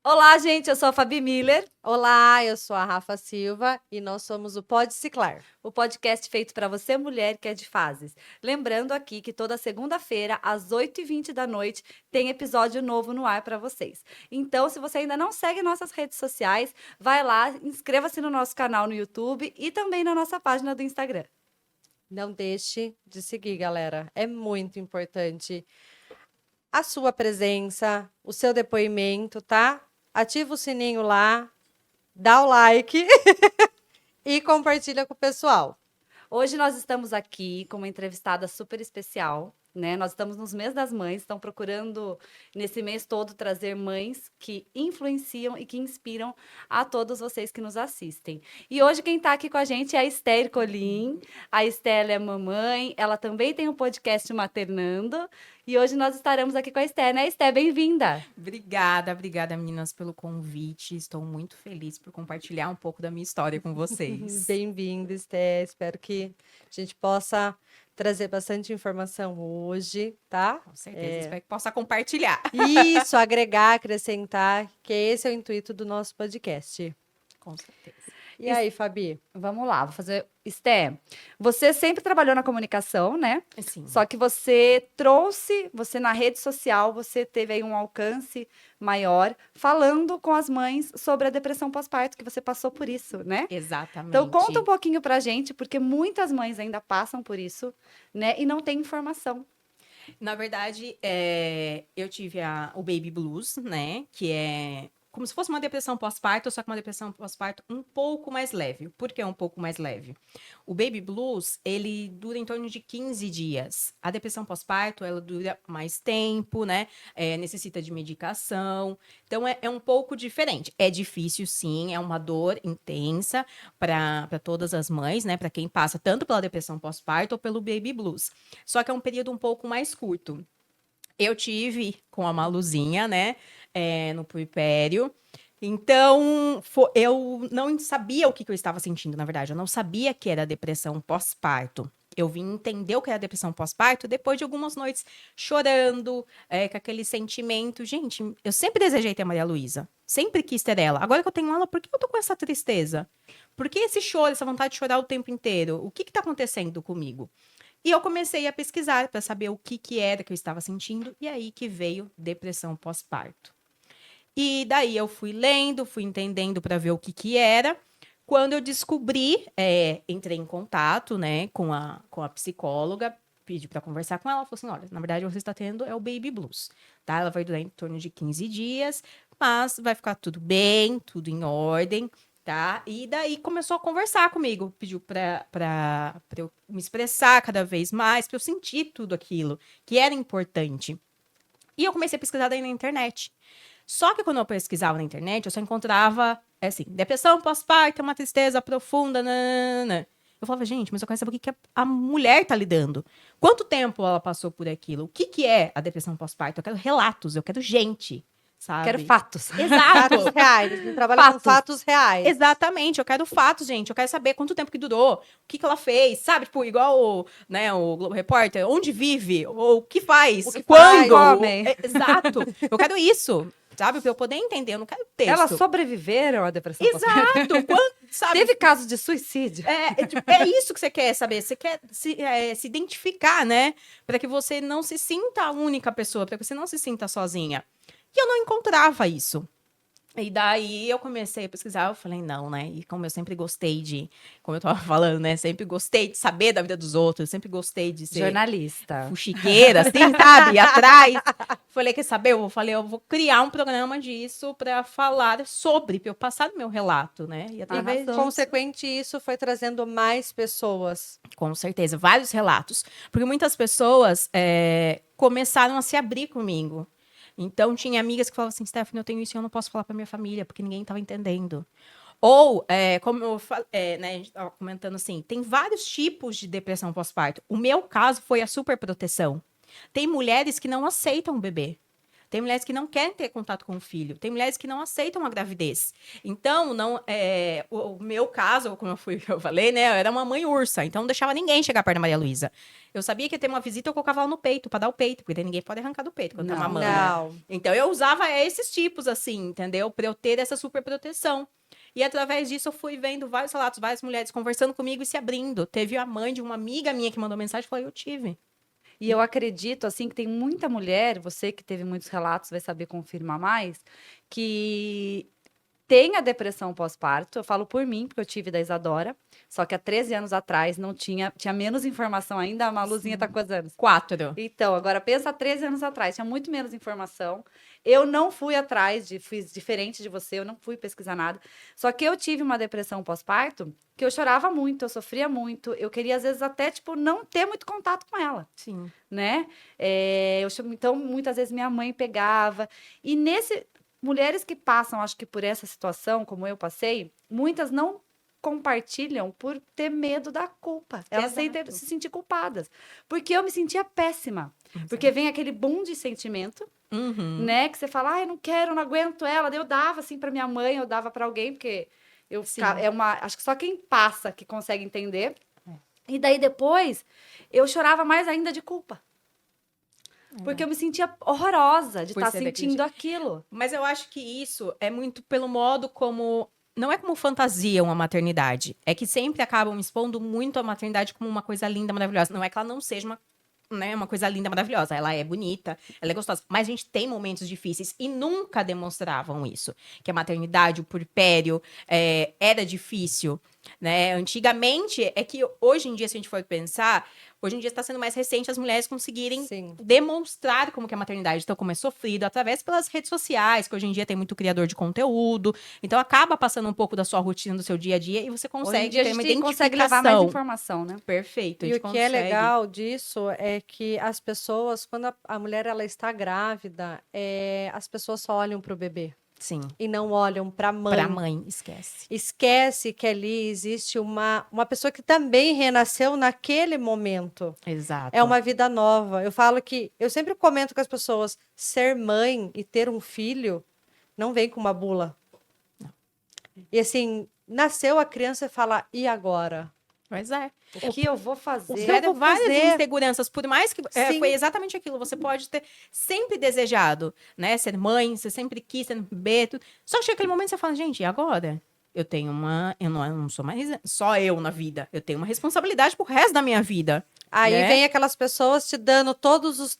Olá, gente, eu sou a Fabi Miller, Olá, eu sou a Rafa Silva e nós somos o Pode Ciclar. o podcast feito para você, mulher que é de fases. Lembrando aqui que toda segunda-feira, às 8h20 da noite, tem episódio novo no ar para vocês. Então, se você ainda não segue nossas redes sociais, vai lá, inscreva-se no nosso canal no YouTube e também na nossa página do Instagram. Não deixe de seguir, galera. É muito importante a sua presença, o seu depoimento, tá? Ativa o sininho lá, dá o like e compartilha com o pessoal. Hoje nós estamos aqui com uma entrevistada super especial, né? Nós estamos nos mês das mães, estão procurando nesse mês todo trazer mães que influenciam e que inspiram a todos vocês que nos assistem. E hoje quem está aqui com a gente é a Esther Colim. A Esther ela é mamãe, ela também tem um podcast Maternando. E hoje nós estaremos aqui com a Esther, né? Esther, bem-vinda! Obrigada, meninas, pelo convite. Estou muito feliz por compartilhar um pouco da minha história com vocês. Bem-vinda, Esté. Espero que a gente possa trazer bastante informação hoje, tá? Com certeza, espero que possa compartilhar. Isso, agregar, acrescentar, que esse é o intuito do nosso podcast. Com certeza. E aí, Fabi? Vamos lá, vou fazer. Esther, você sempre trabalhou na comunicação, né? Sim. Só que você na rede social, você teve aí um alcance maior falando com as mães sobre a depressão pós-parto, que você passou por isso, né? Exatamente. Então conta um pouquinho pra gente, porque muitas mães ainda passam por isso, né? E não tem informação. Na verdade, eu tive o Baby Blues, né? Que é como se fosse uma depressão pós-parto, só que uma depressão pós-parto um pouco mais leve. Por que um pouco mais leve? O Baby Blues, ele dura em torno de 15 dias. A depressão pós-parto, ela dura mais tempo, né? Necessita de medicação. Então, é um pouco diferente. É difícil, sim. É uma dor intensa para todas as mães, né? Para quem passa tanto pela depressão pós-parto ou pelo Baby Blues. Só que é um período um pouco mais curto. Eu tive com a Maluzinha, né? No puerpério. Então, eu não sabia o que eu estava sentindo, na verdade. Eu não sabia que era depressão pós-parto. Eu vim entender o que era depressão pós-parto depois de algumas noites chorando, com aquele sentimento. Gente, eu sempre desejei ter a Maria Luísa. Sempre quis ter ela. Agora que eu tenho ela, por que eu tô com essa tristeza? Por que esse choro, essa vontade de chorar o tempo inteiro? O que está acontecendo comigo? E eu comecei a pesquisar para saber o que era que eu estava sentindo, e aí que veio depressão pós-parto. E daí eu fui lendo, fui entendendo para ver o que era. Quando eu descobri, entrei em contato, né, com a psicóloga, pedi para conversar com ela, ela falou assim, olha, na verdade você está tendo o Baby Blues, tá? Ela vai durar em torno de 15 dias, mas vai ficar tudo bem, tudo em ordem, tá? E daí começou a conversar comigo, pediu para eu me expressar cada vez mais, para eu sentir tudo aquilo que era importante. E eu comecei a pesquisar daí na internet. Só que quando eu pesquisava na internet, eu só encontrava, assim, depressão pós-parto, é uma tristeza profunda, nanana. Eu falava, gente, mas eu quero saber o que a mulher tá lidando. Quanto tempo ela passou por aquilo? O que é a depressão pós-parto? Eu quero relatos, eu quero gente, sabe? Quero fatos. Exato. Fatos reais. A gente trabalha com fatos reais. Exatamente, eu quero fatos, gente. Eu quero saber quanto tempo que durou, o que ela fez, sabe? Tipo, igual o Globo Repórter, onde vive, ou o que faz, O que quando. faz, come. Exato. Eu quero isso, sabe? Pra eu poder entender, eu não quero texto. Elas sobreviveram à depressão pós-parto? Exato. Sabe? Teve casos de suicídio? É isso que você quer saber. Você quer se identificar, né? Para que você não se sinta a única pessoa, para que você não se sinta sozinha. E eu não encontrava isso. E daí eu comecei a pesquisar, eu falei, não, né? E como eu sempre gostei como eu tava falando, né? Sempre gostei de saber da vida dos outros, sempre gostei de ser Jornalista. fuxiqueira, assim, sabe? Ir atrás. Falei, quer saber? Eu vou criar um programa disso para falar sobre, para eu passar o meu relato, né? E através disso, consequente, isso foi trazendo mais pessoas. com certeza, vários relatos. Porque muitas pessoas começaram a se abrir comigo. Então, tinha amigas que falavam assim, Stephanie, eu tenho isso e eu não posso falar para minha família, porque ninguém estava entendendo. Ou, como eu falei, né, a gente estava comentando assim, tem vários tipos de depressão pós-parto. O meu caso foi a superproteção. Tem mulheres que não aceitam o bebê. Tem mulheres que não querem ter contato com o filho. Tem mulheres que não aceitam a gravidez. Então, o meu caso, como eu falei, né? Eu era uma mãe ursa. Então, não deixava ninguém chegar perto da Maria Luísa. Eu sabia que ia ter uma visita, eu colocava ela no peito, pra dar o peito. Porque daí ninguém pode arrancar do peito quando tá mamando. Não. Então, eu usava esses tipos, assim, entendeu? Pra eu ter essa super proteção. E através disso eu fui vendo vários relatos, várias mulheres conversando comigo e se abrindo. Teve a mãe de uma amiga minha que mandou mensagem e falou: eu tive. E eu acredito, assim, que tem muita mulher, você que teve muitos relatos vai saber confirmar mais, que tem a depressão pós-parto. Eu falo por mim, porque eu tive da Isadora, só que há 13 anos atrás não tinha menos informação ainda. A Maluzinha tá com quantos anos? 4. Então, agora pensa há 13 anos atrás, tinha muito menos informação. Eu não fui atrás, fiz diferente de você, eu não fui pesquisar nada. Só que eu tive uma depressão pós-parto que eu chorava muito, eu sofria muito. Eu queria, às vezes, até, tipo, não ter muito contato com ela, Sim. né? Então, muitas vezes minha mãe pegava. E mulheres que passam, acho que por essa situação, como eu passei, muitas não compartilham por ter medo da culpa. Elas Exato. se sentir culpadas. Porque eu me sentia péssima. Porque vem aquele boom de sentimento, Uhum. né? Que você fala, eu não quero, eu não aguento ela. Daí eu dava, assim, pra minha mãe, eu dava pra alguém, porque Sim. acho que só quem passa que consegue entender. E daí depois, eu chorava mais ainda de culpa. Porque eu me sentia horrorosa de Por estar ser daquele sentindo aquilo. Mas eu acho que isso é muito pelo modo como. Não é como fantasiam a maternidade. É que sempre acabam expondo muito a maternidade como uma coisa linda, maravilhosa. Não é que ela não seja uma coisa linda, maravilhosa. Ela é bonita, ela é gostosa. Mas a gente tem momentos difíceis e nunca demonstravam isso. Que a maternidade, o puerpério, era difícil. Né? Antigamente, é que hoje em dia, se a gente for pensar, hoje em dia está sendo mais recente as mulheres conseguirem Sim. demonstrar como que a maternidade então, como é sofrido, através pelas redes sociais, que hoje em dia tem muito criador de conteúdo. Então, acaba passando um pouco da sua rotina, do seu dia a dia, e você Hoje em consegue dia a ter uma gente identificação. consegue levar mais informação, né? Perfeito. a E gente o que é consegue. legal disso é que as pessoas, quando a mulher ela está grávida, as pessoas só olham para o bebê Sim. e não olham para a mãe. Pra mãe, esquece. Esquece que ali existe uma pessoa que também renasceu naquele momento. Exato. É uma vida nova. Eu falo que, eu sempre comento com as pessoas, ser mãe e ter um filho não vem com uma bula. E assim, nasceu a criança e fala, e agora? Mas é. O que eu vou fazer? que eu Gera vou várias fazer? inseguranças, por mais que Sim. foi exatamente aquilo. Você pode ter sempre desejado, né? Ser mãe, você sempre quis ser bebê, tudo. Só que chega aquele momento que você fala, gente, e agora? Eu tenho eu não sou mais só eu na vida. Eu tenho uma responsabilidade pro resto da minha vida. Aí né? vem aquelas pessoas te dando todos os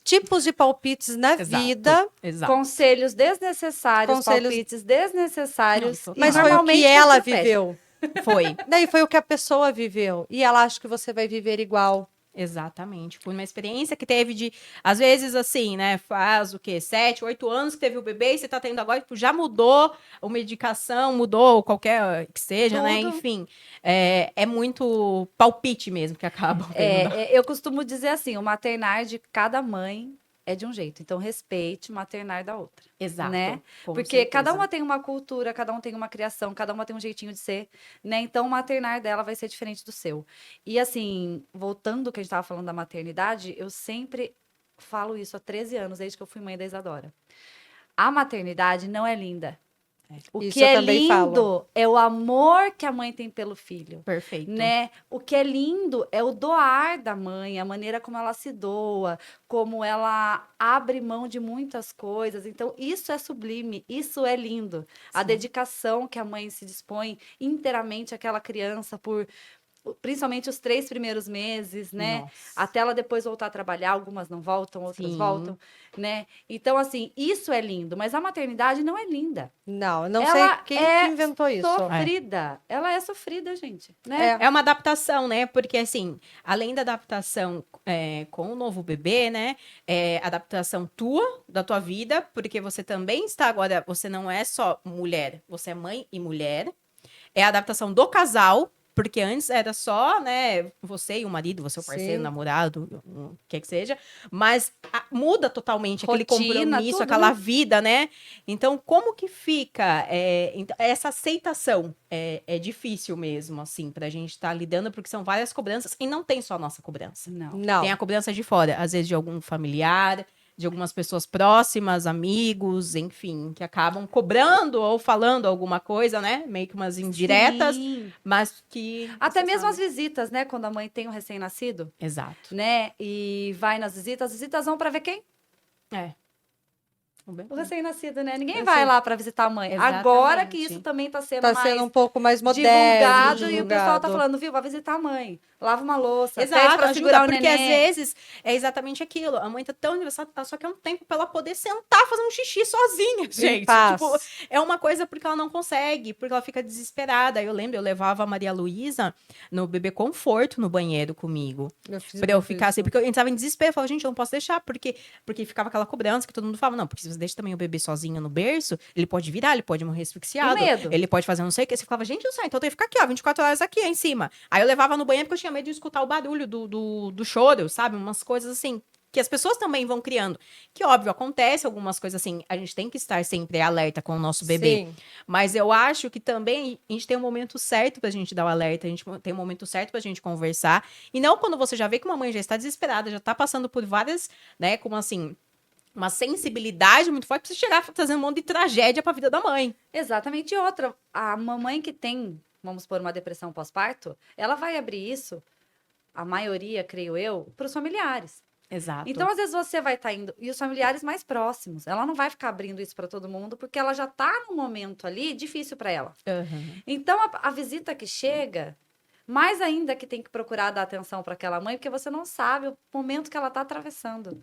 tipos de palpites na Exato. vida, Exato. Conselhos desnecessários, Conselhos- palpites desnecessários. Não, e mas foi o normalmente que ela você fecha. viveu. Foi. Daí foi o que a pessoa viveu. E ela acha que você vai viver igual. Exatamente. Por uma experiência que teve de, às vezes, assim, né? Faz o quê? 7, 8 anos que teve o bebê e você tá tendo agora, tipo, já mudou a medicação, mudou qualquer que seja, né? Tudo. Enfim, é muito palpite mesmo que acabam vendo. Eu costumo dizer assim, o maternar de cada mãe é de um jeito. Então, respeite o maternar da outra. Exato. Né? com Porque certeza. cada uma tem uma cultura, cada um tem uma criação, cada uma tem um jeitinho de ser, né? Então, o maternar dela vai ser diferente do seu. E assim, voltando ao que a gente estava falando da maternidade, eu sempre falo isso há 13 anos, desde que eu fui mãe da Isadora. A maternidade não é linda. O Isso que eu é também lindo falo. é o amor que a mãe tem pelo filho. Perfeito. Né? O que é lindo é o doar da mãe, a maneira como ela se doa, como ela abre mão de muitas coisas. Então, isso é sublime, isso é lindo. A Sim. dedicação que a mãe se dispõe inteiramente àquela criança principalmente os 3 primeiros meses, né? Nossa. Até ela depois voltar a trabalhar, algumas não voltam, outras Sim. voltam, né? Então, assim, isso é lindo, mas a maternidade não é linda. Não Ela sei quem é que inventou isso. Sofrida. Ela é sofrida, gente, né? É uma adaptação, né? Porque, assim, além da adaptação com o novo bebê, né? Adaptação da tua vida, porque você também está agora, você não é só mulher, você é mãe e mulher. É a adaptação do casal, porque antes era só, né, você e o marido, você o parceiro, Sim. namorado, o que que seja, mas muda totalmente aquele Rotina, compromisso, tudo, aquela né? vida, né? Então, como que fica essa aceitação? É difícil mesmo, assim, pra gente estar lidando, porque são várias cobranças, e não tem só a nossa cobrança. Não. Não. Tem a cobrança de fora, às vezes de algum familiar, de algumas pessoas próximas, amigos, enfim, que acabam cobrando ou falando alguma coisa, né? Meio que umas indiretas, Sim. mas que... Até você mesmo as sabe. visitas, né? Quando a mãe tem um recém-nascido, Exato. né? E vai nas visitas, as visitas vão para ver quem? É. O recém-nascido, né? Ninguém Eu vai sei. lá para visitar a mãe. Agora que Exatamente. isso também está sendo Tá mais sendo um pouco mais moderno, divulgado e o pessoal tá falando, viu, vai visitar a mãe, lava uma louça, pede Exato, para ajuda, segurar o porque às neném. vezes é exatamente aquilo. A mãe tá tão engraçada, só que é um tempo pra ela poder sentar fazer um xixi sozinha, gente. paz. Tipo, é uma coisa porque ela não consegue, porque ela fica desesperada. Eu lembro, eu levava a Maria Luísa no bebê conforto no banheiro comigo. Eu fiz Pra eu muito ficar assim, isso. porque eu entrava em desespero, eu falava, gente, eu não posso deixar, porque ficava aquela cobrança que todo mundo falava, não, porque se você deixa também o bebê sozinho no berço, ele pode virar, ele pode morrer O asfixiado, medo. ele pode fazer não sei o que. Você ficava, gente do céu, então eu tenho que ficar aqui, ó, 24 horas aqui, ó, em cima. Aí eu levava no banheiro porque eu tinha medo de escutar o barulho do choro, sabe? Umas coisas assim, que as pessoas também vão criando. Que, óbvio, acontece algumas coisas assim, a gente tem que estar sempre alerta com o nosso bebê. Sim. Mas eu acho que também a gente tem um momento certo pra gente dar o alerta, a gente tem um momento certo pra gente conversar. E não quando você já vê que uma mãe já está desesperada, já tá passando por várias, né, como assim, uma sensibilidade muito forte, pra você chegar trazendo um monte de tragédia pra vida da mãe. Exatamente. E outra, a mamãe que tem, vamos pôr, uma depressão pós-parto, ela vai abrir isso, a maioria, creio eu, para os familiares. Exato. Então, às vezes, você vai estar indo, e os familiares mais próximos, ela não vai ficar abrindo isso para todo mundo, porque ela já tá num momento ali difícil para ela. Então, a visita que chega, mais ainda que tem que procurar dar atenção para aquela mãe, porque você não sabe o momento que ela está atravessando,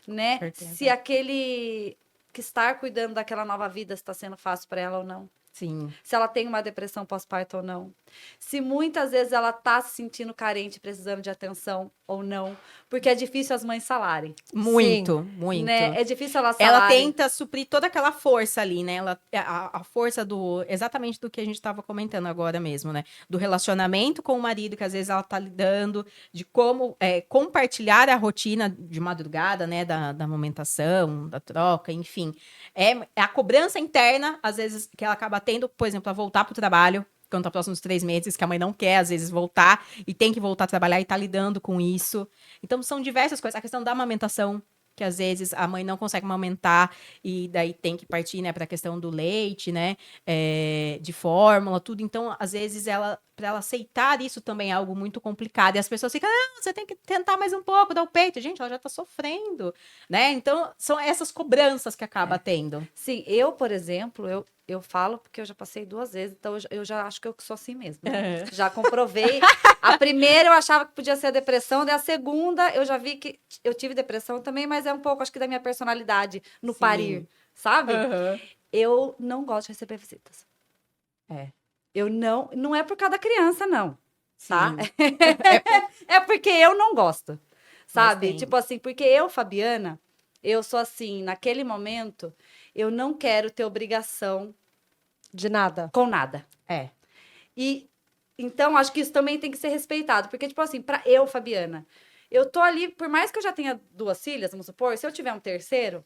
né? certeza. Se aquele que estar cuidando daquela nova vida está sendo fácil para ela ou não. Sim. Se ela tem uma depressão pós-parto ou não. Se muitas vezes ela está se sentindo carente, precisando de atenção ou não. Porque é difícil as mães falarem, Muito, muito. né? É difícil elas Ela falarem. tenta suprir toda aquela força ali, né? Ela, a força do. Exatamente do que a gente estava comentando agora mesmo, né? Do relacionamento com o marido, que às vezes ela tá lidando, de como compartilhar a rotina de madrugada, né? Da amamentação, da troca, enfim. É a cobrança interna, às vezes, que ela acaba tendo, por exemplo, a voltar pro trabalho. Quando tá próximo dos 3 meses, que a mãe não quer, às vezes, voltar e tem que voltar a trabalhar e tá lidando com isso. Então, são diversas coisas. A questão da amamentação, que às vezes a mãe não consegue amamentar e daí tem que partir, né, para a questão do leite, né, de fórmula, tudo. Então, às vezes para ela aceitar isso também é algo muito complicado. E as pessoas ficam, ah, você tem que tentar mais um pouco, dar o peito. Gente, ela já tá sofrendo, né? Então, são essas cobranças que acaba tendo. Sim, eu, por exemplo, eu falo porque eu já passei 2 vezes, então eu já acho que eu sou assim mesmo. Né? Já comprovei. A primeira eu achava que podia ser a depressão, daí a segunda eu já vi que eu tive depressão também, mas é um pouco, acho que, da minha personalidade no Sim. parir, sabe? Uhum. Eu não gosto de receber visitas. É. Eu não é por causa da criança, não, tá? Sim. É porque eu não gosto, sabe? tem. Tipo assim, porque eu, Fabiana, eu sou assim, naquele momento, eu não quero ter obrigação De nada. com nada. É. E então acho que isso também tem que ser respeitado, porque tipo assim, para eu, Fabiana, eu tô ali, por mais que eu já tenha 2 filhas, vamos supor, se eu tiver um terceiro,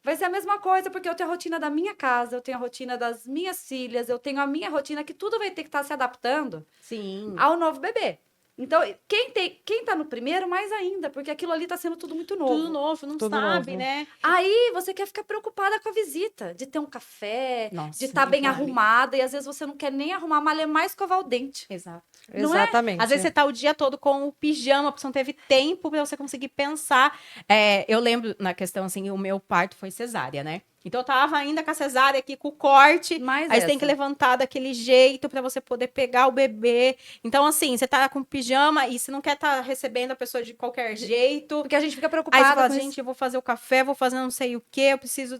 vai ser a mesma coisa, porque eu tenho a rotina da minha casa, eu tenho a rotina das minhas filhas, eu tenho a minha rotina que tudo vai ter que estar se adaptando Sim. ao novo bebê. Então, quem tá no primeiro, mais ainda, porque aquilo ali tá sendo tudo muito novo. Tudo novo, não Tudo sabe, novo. né? Aí você quer ficar preocupada com a visita, de ter um café, Nossa, de estar nem bem fale. arrumada, e às vezes você não quer nem arrumar, mas é mais escovar o dente. Exato. Não é? Exatamente. Às vezes você tá o dia todo com o pijama, porque você não teve tempo pra você conseguir pensar. Eu lembro, na questão assim, o meu parto foi cesárea, né? Então eu tava ainda com a cesárea aqui, com o corte. Mas Aí você tem que levantar daquele jeito pra você poder pegar o bebê. Então, assim, você tá com pijama e você não quer estar recebendo a pessoa de qualquer jeito. Porque a gente fica Aí preocupada você fala, com gente, isso. eu vou fazer o café, vou fazer não sei o quê, eu preciso.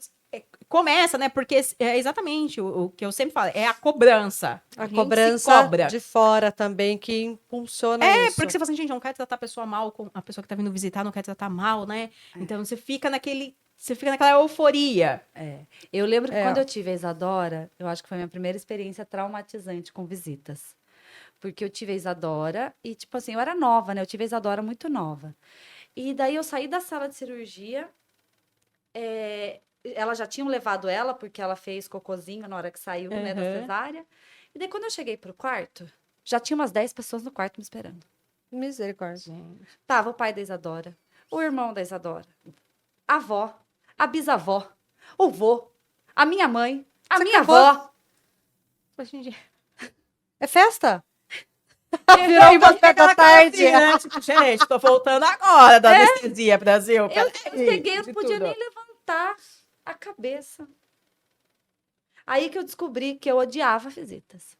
Começa, né? Porque é exatamente o que eu sempre falo, é a cobrança. A gente cobrança se cobra. de fora também que impulsiona isso. Porque você fala assim, gente, eu não quero tratar a pessoa mal, a pessoa que tá vindo visitar não quer tratar mal, né? Então você fica naquela euforia. Eu lembro que É. quando eu tive a Isadora, eu acho que foi a minha primeira experiência traumatizante com visitas. Porque eu tive a Isadora e, tipo assim, eu era nova, né? Eu tive a Isadora muito nova. E daí eu saí da sala de cirurgia, elas já tinham levado ela, porque ela fez cocôzinho na hora que saiu, né, da Uhum. cesárea. E daí quando eu cheguei pro quarto, já tinha umas 10 pessoas no quarto me esperando. Misericórdia. Gente. Tava o pai da Isadora, o irmão da Isadora, a avó, a bisavó, o vô, a minha mãe, a Você minha acabou? avó. Hoje em dia. É festa? Virou Virou uma aquela festa da cara tarde. assim, né? Tipo, gente, tô voltando agora da anestesia, Brasil. Eu Peraí, cheguei, eu de não podia tudo. nem levantar a cabeça. Aí que eu descobri que eu odiava visitas.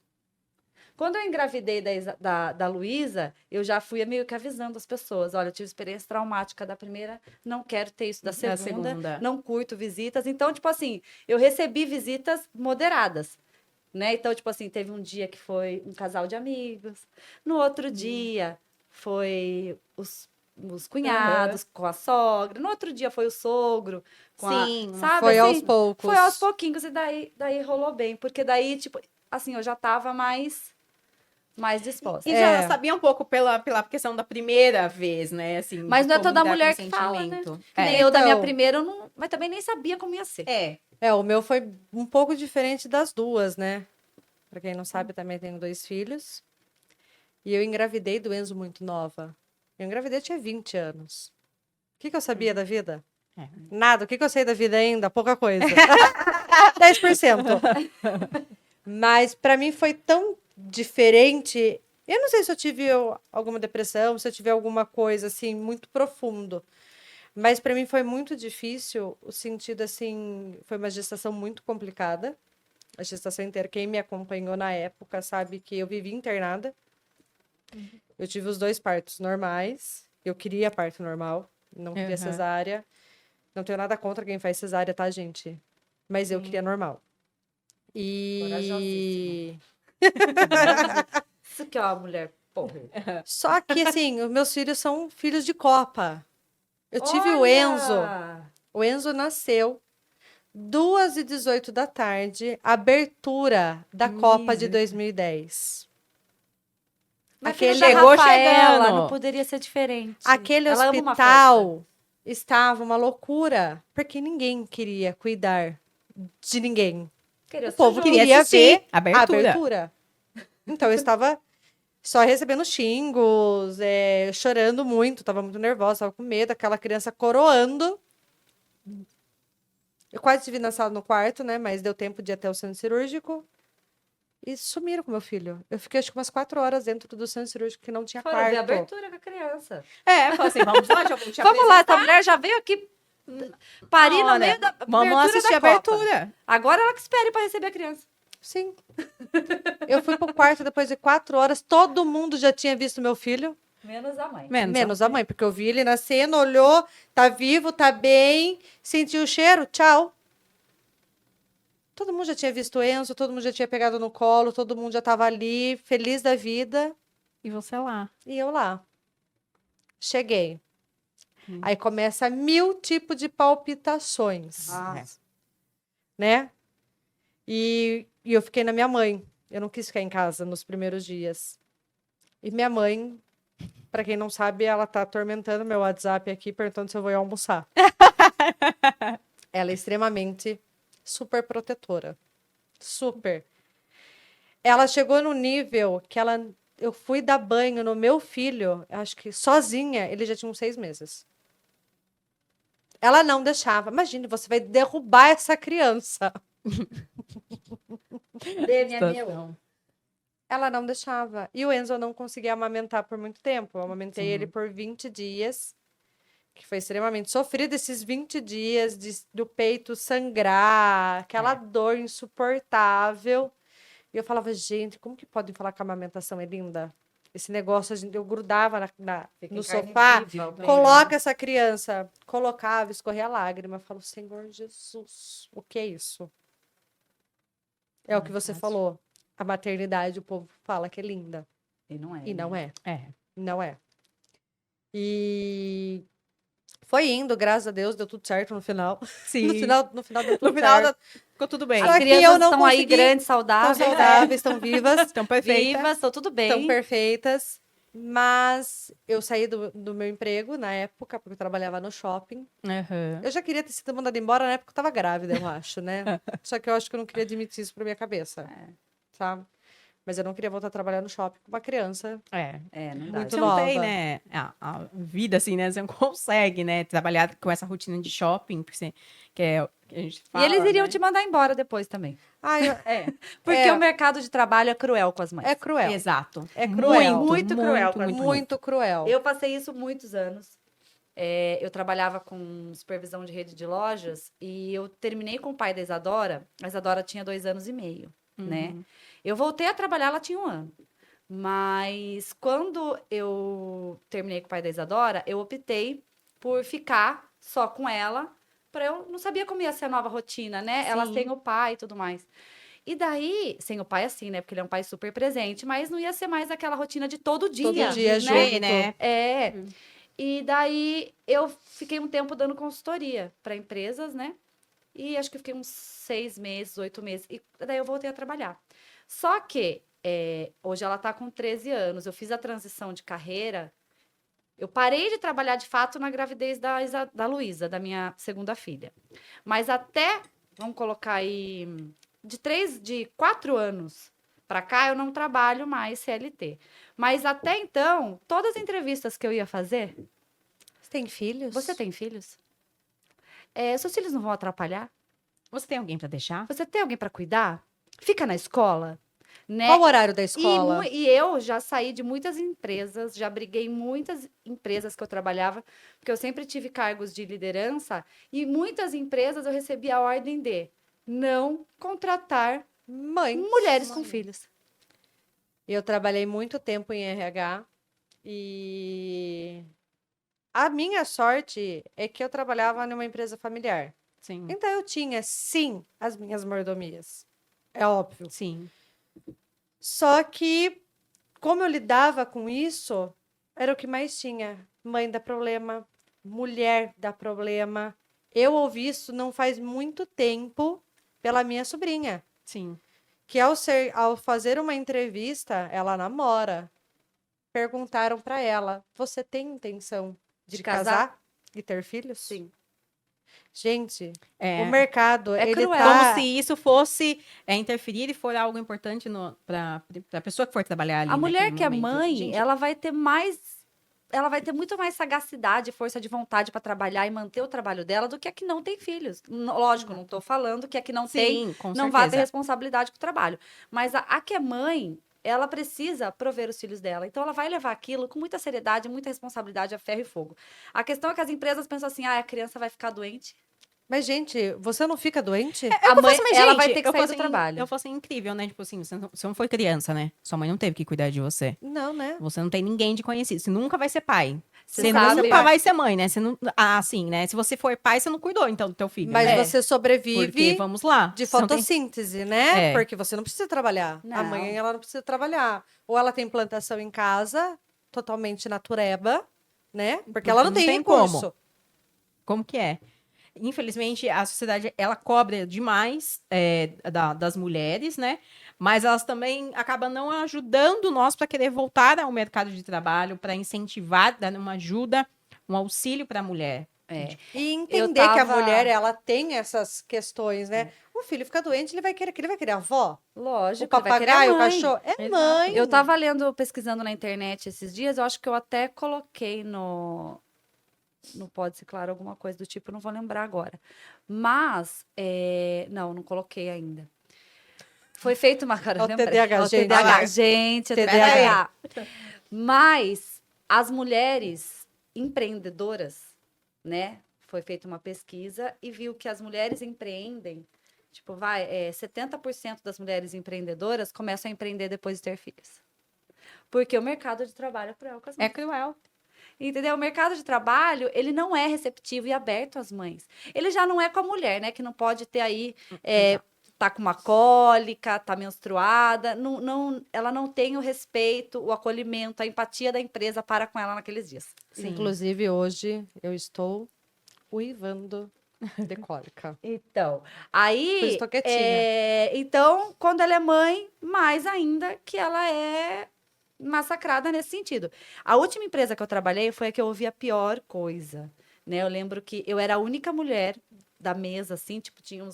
Quando eu engravidei da Luísa, eu já fui meio que avisando as pessoas: olha, eu tive experiência traumática da primeira, não quero ter isso da Da segunda, segunda. não curto visitas. Então, tipo assim, eu recebi visitas moderadas, né? Então, tipo assim, teve um dia que foi um casal de amigos, no outro dia foi os cunhados com a sogra, no outro dia foi o sogro com Sim, sabe Foi aos assim? poucos. Foi aos pouquinhos e daí rolou bem, porque daí, tipo, assim, eu já tava mais disposta. E já É. sabia um pouco pela questão da primeira vez, né? Assim, Mas de não é como toda lidar com o mulher que fala, né? sentimento. Que nem É. eu da minha Então. primeira, eu não, mas também nem sabia como ia ser. É. O meu foi um pouco diferente das duas, né? Pra quem não sabe, também tenho 2 filhos. E eu engravidei do Enzo muito nova. Eu engravidei, eu tinha 20 anos. O que eu sabia da vida? É. Nada. O que eu sei da vida ainda? Pouca coisa. 10%. Mas pra mim foi tão diferente. Eu não sei se eu tive alguma depressão, se eu tive alguma coisa assim muito profundo. Mas pra mim foi muito difícil, o sentido assim, foi uma gestação muito complicada. A gestação inteira, quem me acompanhou na época sabe que eu vivi internada. Eu tive os 2 partos normais. Eu queria parto normal, não queria Aham. cesárea. Não tenho nada contra quem faz cesárea, tá, gente? Mas eu queria normal. E Isso que é uma mulher, porra. só que assim, os meus filhos são filhos de Copa. Eu tive o Enzo. Olha! O Enzo nasceu 2h18 da tarde, abertura da Copa de 2010. Mas Aquele, filho da Chegou Rafaela, chegando. não poderia ser diferente. aquele Ela ama uma festa. hospital estava uma loucura, porque ninguém queria cuidar de ninguém. Queria O povo Queria queria assistir ver a a abertura. abertura. Então eu estava só recebendo xingos, chorando muito, estava muito nervosa, estava com medo, aquela criança coroando. Eu quase tive na sala no quarto, né? Mas deu tempo de ir até o centro cirúrgico. E sumiram com meu filho. Eu fiquei acho que umas 4 horas dentro do centro cirúrgico que não tinha Foram ver a quarto. abertura com a criança. Falou assim, vamos lá, já vou te Vamos lá, apresentar. essa mulher já veio aqui parir no Olha, meio da Vamos abertura assistir a da Copa. abertura. Agora ela que espere para receber a criança. Sim. Eu fui pro quarto depois de 4 horas. Todo mundo já tinha visto meu filho. Menos a mãe. Menos a mãe, porque eu vi ele nascendo, olhou, tá vivo, tá bem, sentiu o cheiro, tchau. Todo mundo já tinha visto o Enzo, todo mundo já tinha pegado no colo, todo mundo já tava ali, feliz da vida. E você lá. E eu lá. Cheguei. Aí começa 1000 tipos de palpitações, Nossa. né? E eu fiquei na minha mãe. Eu não quis ficar em casa nos primeiros dias. E minha mãe, pra quem não sabe, ela tá atormentando meu WhatsApp aqui, perguntando se eu vou ir almoçar. Ela é extremamente super protetora. Super. Ela chegou no nível que eu fui dar banho no meu filho, acho que sozinha, ele já tinha uns 6 meses. Ela não deixava. Imagine, você vai derrubar essa criança. Dê, minha meu. Situação. Ela não deixava. E o Enzo eu não conseguia amamentar por muito tempo. Eu amamentei Sim. ele por 20 dias, que foi extremamente sofrido esses 20 dias do peito sangrar, aquela dor insuportável. E eu falava, gente, como que podem falar que a amamentação é linda? Esse negócio, eu grudava Fica no em carne sofá, viva, bem, coloca essa criança. Colocava, escorria a lágrima. Eu falo, Senhor Jesus, o que é isso? É o que você falou. A maternidade, o povo fala que é linda. E não é. E não né? é. É. Não é. E foi indo, graças a Deus, deu tudo certo no final. Sim. No final deu tudo No final certo. ficou tudo bem. Só As que crianças eu não estão aí consegui- grandes, Estão saudáveis. saudáveis, estão vivas, Estão perfeitas. Vivas, estão tudo bem. estão perfeitas. Mas eu saí do meu emprego na época, porque eu trabalhava no shopping. Aham. Eu já queria ter sido mandada embora na época que eu tava grávida, eu acho, né? Só que eu acho que eu não queria admitir isso pra minha cabeça. Sabe? Mas eu não queria voltar a trabalhar no shopping com uma criança. Não dá. Muito Você não tem, nova. né, a vida assim, né? Você não consegue, né, trabalhar com essa rotina de shopping, porque que é o que a gente E fala, eles iriam né? te mandar embora depois também. Ai, Porque o mercado de trabalho é cruel com as mães. é cruel. Exato. É cruel. Muito cruel com as mães. Muito cruel. Eu passei isso muitos anos. Eu trabalhava com supervisão de rede de lojas e eu terminei com o pai da Isadora. A Isadora tinha 2 anos e meio, né? Eu voltei a trabalhar, ela tinha 1 ano. Mas quando eu terminei com o pai da Isadora, eu optei por ficar só com ela, para eu não sabia como ia ser a nova rotina, né? Ela Sim. sem o pai e tudo mais. E daí, sem o pai assim, né? Porque ele é um pai super presente, mas não ia ser mais aquela rotina de todo dia. Todo dia né? junto. né? E daí eu fiquei um tempo dando consultoria para empresas, né? E acho que eu fiquei uns 6 meses, 8 meses. E daí eu voltei a trabalhar. Só que hoje ela tá com 13 anos. Eu fiz a transição de carreira. Eu parei de trabalhar de fato na gravidez da Luísa, da minha segunda filha. Mas até, vamos colocar aí, de 4 anos para cá, eu não trabalho mais CLT. Mas até então, todas as entrevistas que eu ia fazer. Você tem filhos? Você tem filhos? Seus filhos não vão atrapalhar? Você tem alguém pra deixar? Você tem alguém para cuidar? Fica na escola? Né? Qual o horário da escola? E eu já saí de muitas empresas, já briguei em muitas empresas que eu trabalhava, porque eu sempre tive cargos de liderança, e muitas empresas eu recebi a ordem de não contratar mulheres com filhos. Eu trabalhei muito tempo em RH e a minha sorte é que eu trabalhava numa empresa familiar. Sim. Então eu tinha, sim, as minhas mordomias. É óbvio. Sim. Só que, como eu lidava com isso, era o que mais tinha. Mãe dá problema, mulher dá problema. Eu ouvi isso não faz muito tempo pela minha sobrinha. Sim. Que ao fazer uma entrevista, ela namora. Perguntaram para ela: você tem intenção de casar e ter filhos? Sim. Gente, É. o mercado, É ele cruel. Como tá... se isso fosse interferir e for algo importante para a pessoa que for trabalhar ali. A mulher naquele que é momento. mãe, Gente, ela vai ter muito mais sagacidade, força de vontade para trabalhar e manter o trabalho dela do que a que não tem filhos. Lógico, não estou falando que a que não tem sim, com não vai ter certeza. responsabilidade com o trabalho. Mas a que é mãe, ela precisa prover os filhos dela. Então, ela vai levar aquilo com muita seriedade, muita responsabilidade a ferro e fogo. A questão é que as empresas pensam assim, a criança vai ficar doente. Mas, gente, você não fica doente? A mãe, ela vai gente, ter que sair do trabalho. Eu fosse incrível, né? Tipo assim, você não foi criança, né? Sua mãe não teve que cuidar de você. Não, né? Você não tem ninguém de conhecido. Você nunca vai ser pai. Você Você sabe- nunca vai ser mãe, né? Você não... Ah, sim, né? Se você for pai, você não cuidou, então, do teu filho, Mas né? você sobrevive Porque, vamos lá. de você não tem- fotossíntese, né? É. Porque você não precisa trabalhar. A Não. mãe, ela não precisa trabalhar. Ou ela tem plantação em casa, totalmente natureba, né? Porque ela não tem recurso. Como que é? Infelizmente, a sociedade, ela cobra demais das mulheres, né? Mas elas também acabam não ajudando nós para querer voltar ao mercado de trabalho, para incentivar, dar uma ajuda, um auxílio para a mulher. E entender que a tava- mulher, ela tem essas questões, né? O filho fica doente, ele vai querer a avó. Lógico, O ele vai querer a papagaio, o mãe. cachorro. É Exato. mãe. Eu tava pesquisando na internet esses dias, eu acho que eu até coloquei no Pode Ser Claro alguma coisa do tipo, não vou lembrar agora. Mas, não coloquei ainda. Foi feito uma cara, É o lembrei. TDAH, É o gente. TDAH, gente, é TDAH. TDAH. Mas as mulheres empreendedoras, né? Foi feita uma pesquisa e viu que as mulheres empreendem, 70% das mulheres empreendedoras começam a empreender depois de ter filhos. Porque o mercado de trabalho é cruel com as mães. É cruel. Entendeu? O mercado de trabalho, ele não é receptivo e aberto às mães. Ele já não é com a mulher, né? Que não pode ter aí, tá com uma cólica, tá menstruada. Ela não tem o respeito, o acolhimento, a empatia da empresa para com ela naqueles dias. Sim. Inclusive, hoje, eu estou uivando de cólica. Então, Por aí... isso tô quietinha. Então, quando ela é mãe, mais ainda que ela é massacrada nesse sentido. A última empresa que eu trabalhei foi a que eu ouvi a pior coisa, né? Eu lembro que eu era a única mulher da mesa, assim, tinha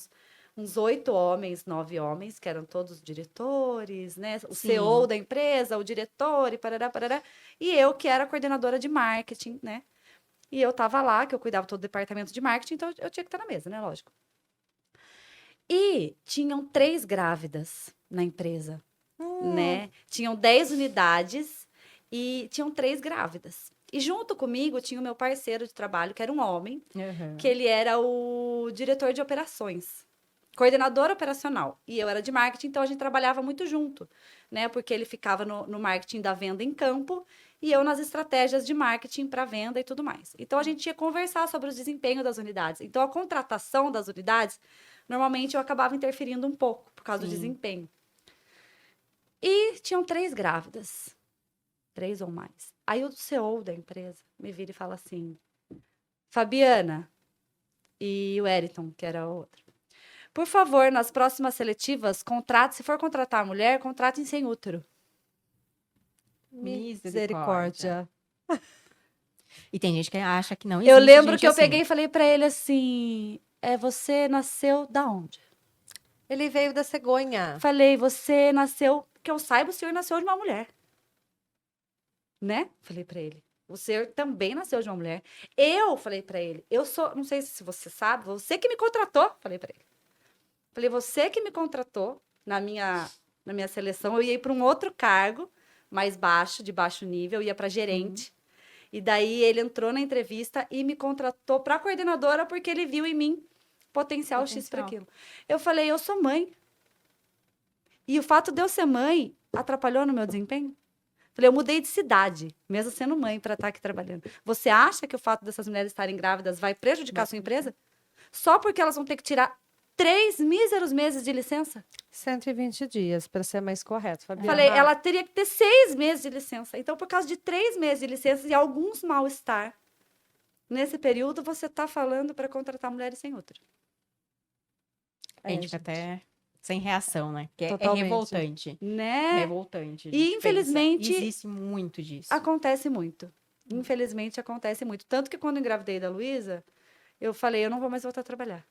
uns 8 homens, 9 homens, que eram todos diretores, né? O Sim. CEO da empresa, o diretor e parará, parará. E eu, que era coordenadora de marketing, né? E eu tava lá, que eu cuidava todo o departamento de marketing, então eu tinha que estar na mesa, né? Lógico. E tinham 3 grávidas na empresa, né? Tinham 10 unidades e tinham 3 grávidas. E junto comigo tinha o meu parceiro de trabalho, que era um homem, que ele era o diretor de operações, coordenador operacional. E eu era de marketing, então a gente trabalhava muito junto, né? Porque ele ficava no marketing da venda em campo e eu nas estratégias de marketing para venda e tudo mais. Então a gente ia conversar sobre o desempenho das unidades. Então a contratação das unidades, normalmente eu acabava interferindo um pouco por causa do Sim. desempenho. E tinham 3 grávidas. 3 ou mais. Aí o CEO da empresa me vira e fala assim: Fabiana e o Eriton, que era o outro. Por favor, nas próximas seletivas, contrate, se for contratar a mulher, contratem sem útero. Misericórdia. E tem gente que acha que não existe Eu lembro gente que eu assim. peguei e falei pra ele assim: você nasceu da onde? Ele veio da cegonha. Falei, você nasceu, que eu saiba, o senhor nasceu de uma mulher. Né? Falei pra ele. O senhor também nasceu de uma mulher. Eu falei pra ele, eu sou, não sei se você sabe, você que me contratou, falei pra ele. Falei, você que me contratou na minha seleção, eu ia ir para um outro cargo mais baixo, de baixo nível, eu ia para gerente. E daí ele entrou na entrevista e me contratou para coordenadora porque ele viu em mim potencial X para aquilo. Eu falei, eu sou mãe. E o fato de eu ser mãe atrapalhou no meu desempenho? Falei, eu mudei de cidade, mesmo sendo mãe, para estar aqui trabalhando. Você acha que o fato dessas mulheres estarem grávidas vai prejudicar a sua empresa? Só porque elas vão ter que tirar 3 míseros meses de licença? 120 dias, para ser mais correto, Fabiana. Falei, ela teria que ter 6 meses de licença. Então, por causa de 3 meses de licença e alguns mal-estar, nesse período, você está falando para contratar mulheres sem útero. A gente fica até sem reação, né? Que é Totalmente. revoltante. Né? Revoltante. E, infelizmente, existe muito disso. acontece muito. Infelizmente, acontece muito. Tanto que quando engravidei da Luísa, eu falei, eu não vou mais voltar a trabalhar.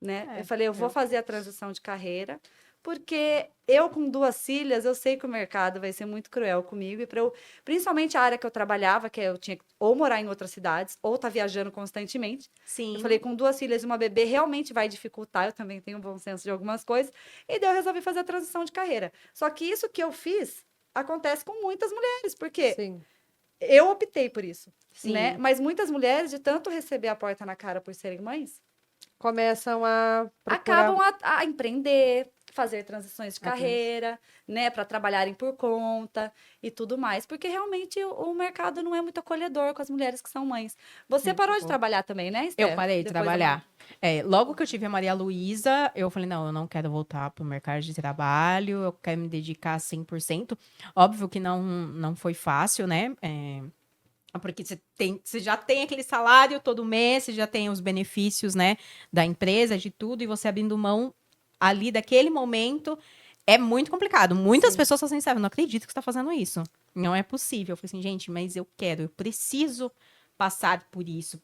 Né? Eu falei, eu vou fazer a transição de carreira, porque eu com 2 filhas, eu sei que o mercado vai ser muito cruel comigo, e para eu, principalmente a área que eu trabalhava, que eu tinha que ou morar em outras cidades, ou estar viajando constantemente. Sim. Eu falei, com 2 filhas e uma bebê, realmente vai dificultar, eu também tenho um bom senso de algumas coisas, e daí eu resolvi fazer a transição de carreira. Só que isso que eu fiz, acontece com muitas mulheres, porque Sim. eu optei por isso, Sim. né? Mas muitas mulheres, de tanto receber a porta na cara por serem mães, Começam a procurar... acabam a empreender, fazer transições de carreira, né, para trabalharem por conta e tudo mais, porque realmente o mercado não é muito acolhedor com as mulheres que são mães. Você parou de trabalhar também, né, Esther? Eu parei de Depois da trabalhar. Logo que eu tive a Maria Luísa, eu falei, não, eu não quero voltar para o mercado de trabalho, eu quero me dedicar 100%. Óbvio que não foi fácil, né? Porque você já tem aquele salário todo mês, você já tem os benefícios, né, da empresa, de tudo, e você abrindo mão ali daquele momento é muito complicado. Muitas pessoas falam assim, sabe, não acredito que você está fazendo isso. Não é possível. Eu falei assim, gente, mas eu preciso passar por isso,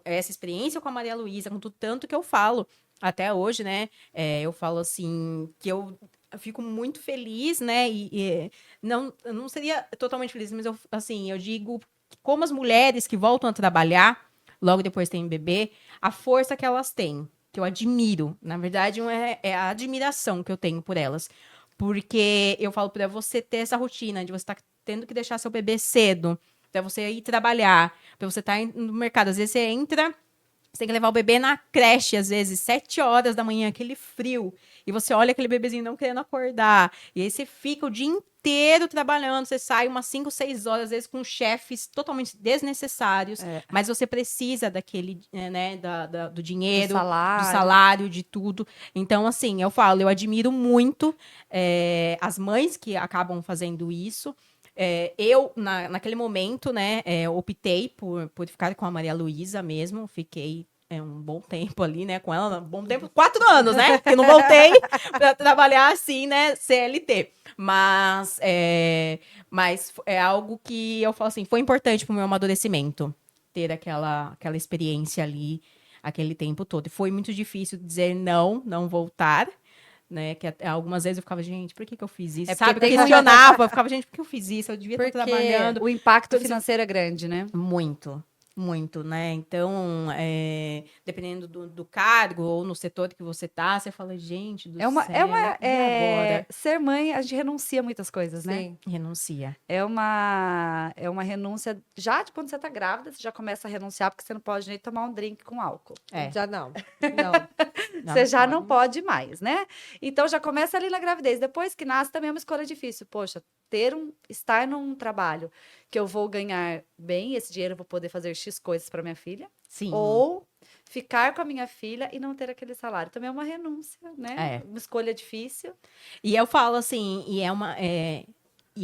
essa experiência com a Maria Luísa, com tudo tanto que eu falo até hoje, né? Eu falo assim, que eu fico muito feliz, né? Eu não seria totalmente feliz, mas eu digo como as mulheres que voltam a trabalhar, logo depois tem bebê, a força que elas têm, que eu admiro. Na verdade, é a admiração que eu tenho por elas. Porque eu falo para você ter essa rotina de você estar tendo que deixar seu bebê cedo, para você ir trabalhar, para você estar no mercado. Às vezes você entra, você tem que levar o bebê na creche, às vezes, 7 horas da manhã, aquele frio. E você olha aquele bebezinho não querendo acordar. E aí você fica o dia inteiro trabalhando. Você sai umas 5, 6 horas, às vezes, com chefes totalmente desnecessários. Mas você precisa daquele, né, do dinheiro, do salário, de tudo. Então, assim, eu falo, eu admiro muito as mães que acabam fazendo isso. Eu, naquele momento, né, optei por ficar com a Maria Luísa mesmo. Fiquei um bom tempo ali, né, com ela. Um bom tempo, 4 anos, né? Porque não voltei para trabalhar assim, né, CLT. Mas é algo que eu falo assim, foi importante para o meu amadurecimento ter aquela experiência ali. aquele tempo todo. E foi muito difícil dizer não voltar, né? Que algumas vezes eu ficava, gente, por que eu fiz isso? É porque Sabe, tem- questionava, eu ficava, gente, por que eu fiz isso? Eu devia estar Porque trabalhando. O impacto financeiro é grande, né? Muito, muito, né? Então, dependendo do cargo ou no setor que você tá, você fala, gente do céu, e agora? Ser mãe, a gente renuncia a muitas coisas, né? sim, Renuncia. É uma renúncia, já de quando você tá grávida, você já começa a renunciar, porque você não pode nem tomar um drink com álcool. já não. Você já não pode mais, né? Então já começa ali na gravidez. Depois que nasce também é uma escolha difícil. Poxa, estar num trabalho que eu vou ganhar bem, esse dinheiro eu vou poder fazer X coisas para minha filha, Sim. ou ficar com a minha filha e não ter aquele salário. Também é uma renúncia, né? Uma escolha difícil. E eu falo assim, e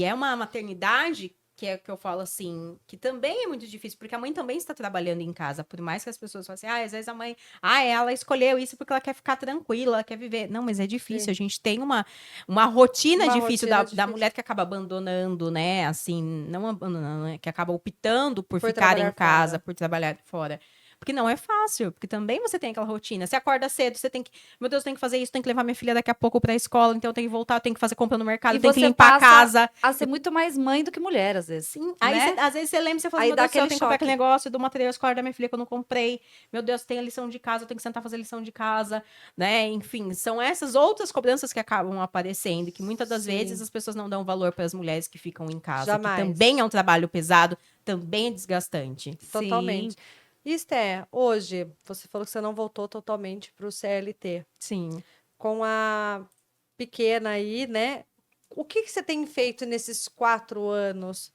é uma maternidade que é que eu falo assim, que também é muito difícil, porque a mãe também está trabalhando em casa, por mais que as pessoas falem assim, às vezes a mãe, ela escolheu isso porque ela quer ficar tranquila, ela quer viver. Não, mas é difícil, a gente tem uma rotina difícil da mulher que acaba abandonando, né, assim, não abandonando, né, que acaba optando por ficar em casa, por trabalhar fora. Porque não é fácil, porque também você tem aquela rotina. Você acorda cedo, você tem que, meu Deus, eu tenho que fazer isso, tenho que levar minha filha daqui a pouco para a escola, então eu tenho que voltar, eu tenho que fazer compra no mercado, E eu tenho que você limpar a passa casa. a ser muito mais mãe do que mulher, às vezes. Sim, aí né? às vezes você lembra, você fala, Aí meu dá Deus do céu, eu aquele tenho que comprar aquele choque. negócio do material escolar da minha filha que eu não comprei. Meu Deus, tem a lição de casa, eu tenho que sentar fazer a lição de casa, né? Enfim, são essas outras cobranças que acabam aparecendo, que muitas das vezes as pessoas não dão valor para as mulheres que ficam em casa, Jamais. que também é um trabalho pesado, também é desgastante. Totalmente. Sim. E Esté, hoje, você falou que você não voltou totalmente para o CLT. Sim. Com a pequena aí, né? O que você tem feito nesses 4 anos?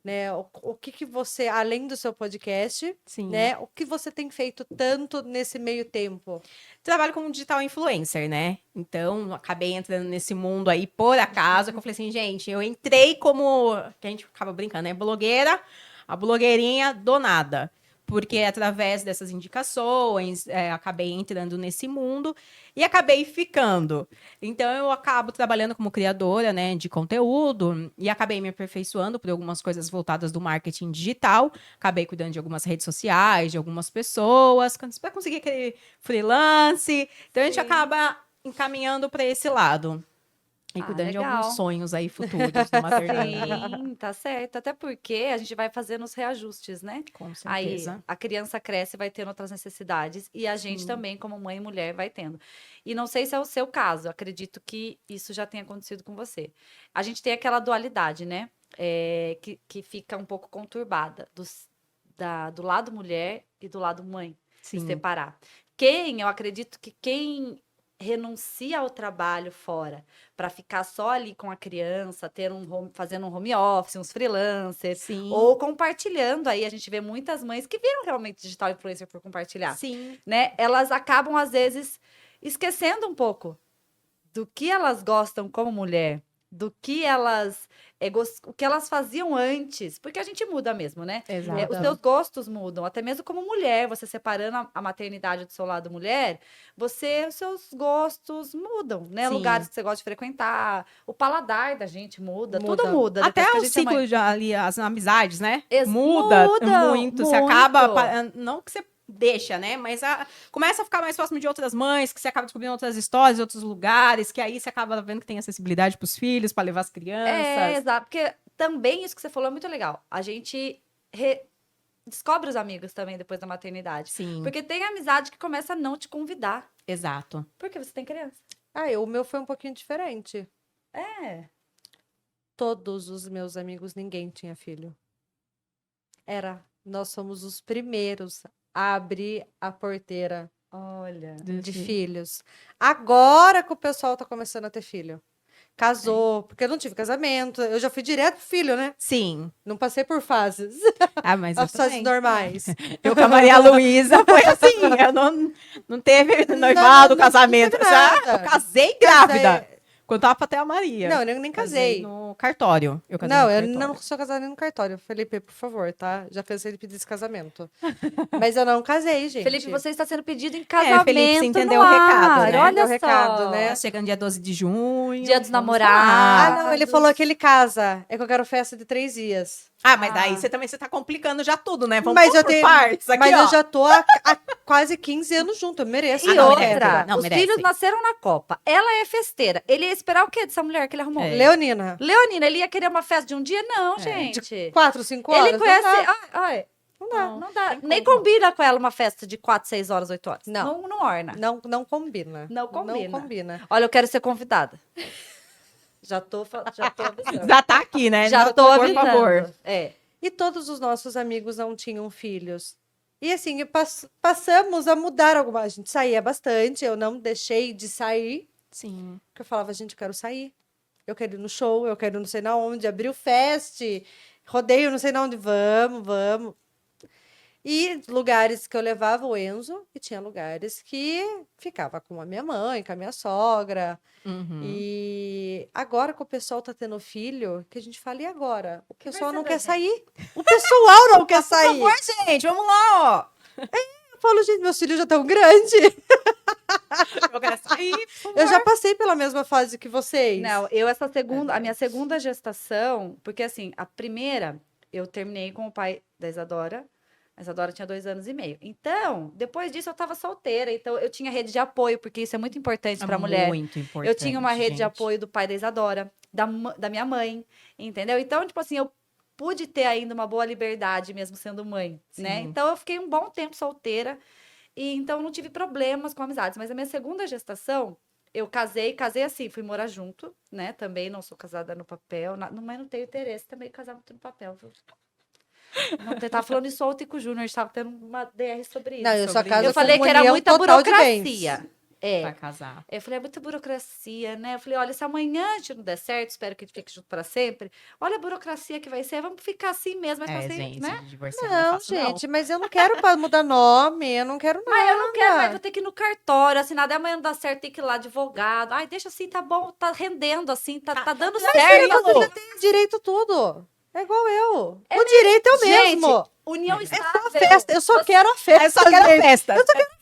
Né? O que você, além do seu podcast, Sim. né? O que você tem feito tanto nesse meio tempo? Trabalho como digital influencer, né? Então, acabei entrando nesse mundo aí por acaso, que eu falei assim, gente, eu entrei como, que a gente acaba brincando, né? Blogueira, a blogueirinha do nada. Porque através dessas indicações, acabei entrando nesse mundo e acabei ficando. Então, eu acabo trabalhando como criadora, né, de conteúdo e acabei me aperfeiçoando por algumas coisas voltadas do marketing digital. Acabei cuidando de algumas redes sociais, de algumas pessoas, para conseguir aquele freelance. Então, a gente acaba encaminhando para esse lado. E cuidando de legal. alguns sonhos aí futuros da maternidade. Sim, tá certo. Até porque a gente vai fazendo os reajustes, né? Com Aí certeza. a criança cresce, vai tendo outras necessidades e a gente também, como mãe e mulher, vai tendo. E não sei se é o seu caso, acredito que isso já tenha acontecido com você. A gente tem aquela dualidade, né? Que fica um pouco conturbada do lado mulher e do lado mãe, se Sim. separar. Eu acredito que quem renuncia ao trabalho fora para ficar só ali com a criança, fazendo um home office, uns freelancers, Sim. ou compartilhando aí, a gente vê muitas mães que viram realmente digital influencer por compartilhar, Sim. né? Elas acabam às vezes esquecendo um pouco do que elas gostam como mulher, do que elas o que elas faziam antes, porque a gente muda mesmo, né? Exato. Os seus gostos mudam, até mesmo como mulher, você separando a maternidade do seu lado mulher, os seus gostos mudam, né? Sim. Lugares que você gosta de frequentar, o paladar da gente muda. Muda. Tudo muda. Até depois que a o gente é mãe. ciclo ali, as amizades, né? Muda muito. Você acaba, não que você deixa, né? Mas começa a ficar mais próximo de outras mães, que você acaba descobrindo outras histórias, outros lugares, que aí você acaba vendo que tem acessibilidade para os filhos, para levar as crianças. Exato, porque também isso que você falou é muito legal. A gente descobre os amigos também depois da maternidade. Sim. Porque tem amizade que começa a não te convidar. Exato. Porque você tem criança. O meu foi um pouquinho diferente. Todos os meus amigos, ninguém tinha filho. Nós somos os primeiros a abrir a porteira Olha. de filhos. Agora que o pessoal tá começando a ter filho. Casou, porque eu não tive casamento, eu já fui direto pro filho, né? Sim. Não passei por fases. Mas As fases normais. Eu com a Maria Luísa foi assim, eu não teve noivado, casamento. Não teve nada. Eu casei grávida. Quando tava até a Maria. Não, eu nem casei. No cartório. Eu casei Não, no eu cartório. não sou casada nem no cartório. Felipe, por favor, tá? Já cansei de pedir esse casamento. Mas eu não casei, gente. Felipe, você está sendo pedido em casamento. Felipe, você entendeu no o recado, ar. né? Olha Entendeu o só. recado, né? Tá chegando dia 12 de junho. Dia dos vamos namorados. lá. Não, ele falou que ele casa. É que eu quero festa de 3 dias. Mas daí você tá complicando já tudo, né? Vamos Mas pôr eu por tenho- partes aqui, Mas ó. eu já tô há quase 15 anos junto, eu mereço. E não, outra, merece. Não, os merece. filhos nasceram na Copa. Ela é festeira. Ele ia esperar o quê dessa mulher que ele arrumou? Leonina, Leonina, ele ia querer uma festa de um dia? Não, É. gente. 4, 5 horas. Ele conhece. Não dá. Ai, Não dá. não dá. tem Nem como. combina com ela uma festa de 4, 6 horas, 8 horas. Não. Não orna. Não combina. Não combina. Não combina. Olha, eu quero ser convidada. Já tô avisando. Já tá aqui, né? Já Não, tô por avisando. favor. É. E todos os nossos amigos não tinham filhos. E assim, passamos a mudar alguma. A gente saía bastante, eu não deixei de sair, Sim. porque eu falava, gente, eu quero sair. Eu quero ir no show, eu quero ir não sei na onde, abrir o fest, rodeio não sei na onde, vamos. E lugares que eu levava o Enzo, e tinha lugares que ficava com a minha mãe, com a minha sogra. Uhum. E agora que o pessoal tá tendo filho, que a gente fala, e agora? O pessoal ser não da quer gente? sair. O pessoal não quer sair. Por favor, gente, vamos lá, ó. Eu falo, gente, meus filhos já estão grandes. Eu quero sair, por Eu já favor. passei pela mesma fase que vocês. Não, a minha segunda gestação, porque assim, a primeira eu terminei com o pai da Isadora. A Isadora tinha 2 anos e meio. Então, depois disso eu tava solteira. Então, eu tinha rede de apoio, porque isso é muito importante pra mulher. Muito importante. Eu tinha uma rede de gente. apoio do pai da Isadora, da minha mãe, entendeu? Então, tipo assim, eu pude ter ainda uma boa liberdade, mesmo sendo mãe, né? Sim. Então, eu fiquei um bom tempo solteira. E então, não tive problemas com amizades. Mas a minha segunda gestação, eu casei assim, fui morar junto, né? Também não sou casada no papel, mas não tenho interesse também em casar muito no papel, viu? Não, eu tava falando isso ontem com o Júnior, a gente tava tendo uma DR sobre isso. Não, eu só sobre caso Eu com falei que era união muita total de bens. burocracia. É. Pra casar. Eu falei, é muita burocracia, né? Eu falei, olha, se amanhã a gente não der certo, espero que a gente fique junto para sempre. Olha a burocracia que vai ser, vamos ficar assim mesmo. Mas É, você, gente, né? de divorciar não é Não, fácil, gente, mas eu não quero mudar nome, eu não quero nada. Mas eu não quero, mas vou ter que ir no cartório, assinar, daí amanhã não dá certo, tem que ir lá advogado. Ai, deixa assim, tá bom, tá rendendo assim, tá dando Filha, certo. você já tem direito a tudo. É igual eu. É O direito é o Gente, mesmo. união É estável. só festa. Eu só quero a festa. Eu só quero gente. festa.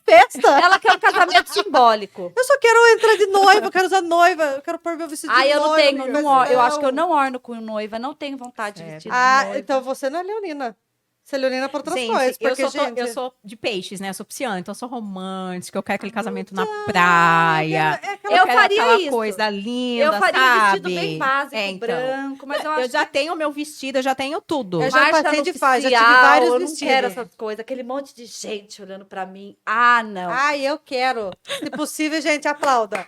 Festa. Ela quer um casamento simbólico. Eu só quero entrar de noiva, eu quero usar noiva, eu quero pôr meu vestido de Ai, eu noiva. não tenho, no não or- eu acho que eu vestidão. não orno com noiva, não tenho vontade de Sério? vestir de Ah, noiva. então você não é leonina. Você é leonina por outras Gente, coisas. Porque, eu sou de peixes, né? Eu sou pisciana, então eu sou romântica, eu quero aquele casamento na praia. É Eu quero faria aquela isso. coisa linda, Eu faria um vestido sabe? bem básico, É, então. branco, mas eu Eu acho já tenho o meu vestido, eu já tenho tudo. Eu já Marcha passei de nupcial, fase, já tive vários eu não vestidos. quero essas coisas, aquele monte de gente olhando pra mim. Ah, não. Ai, eu quero. Se possível, gente, aplauda.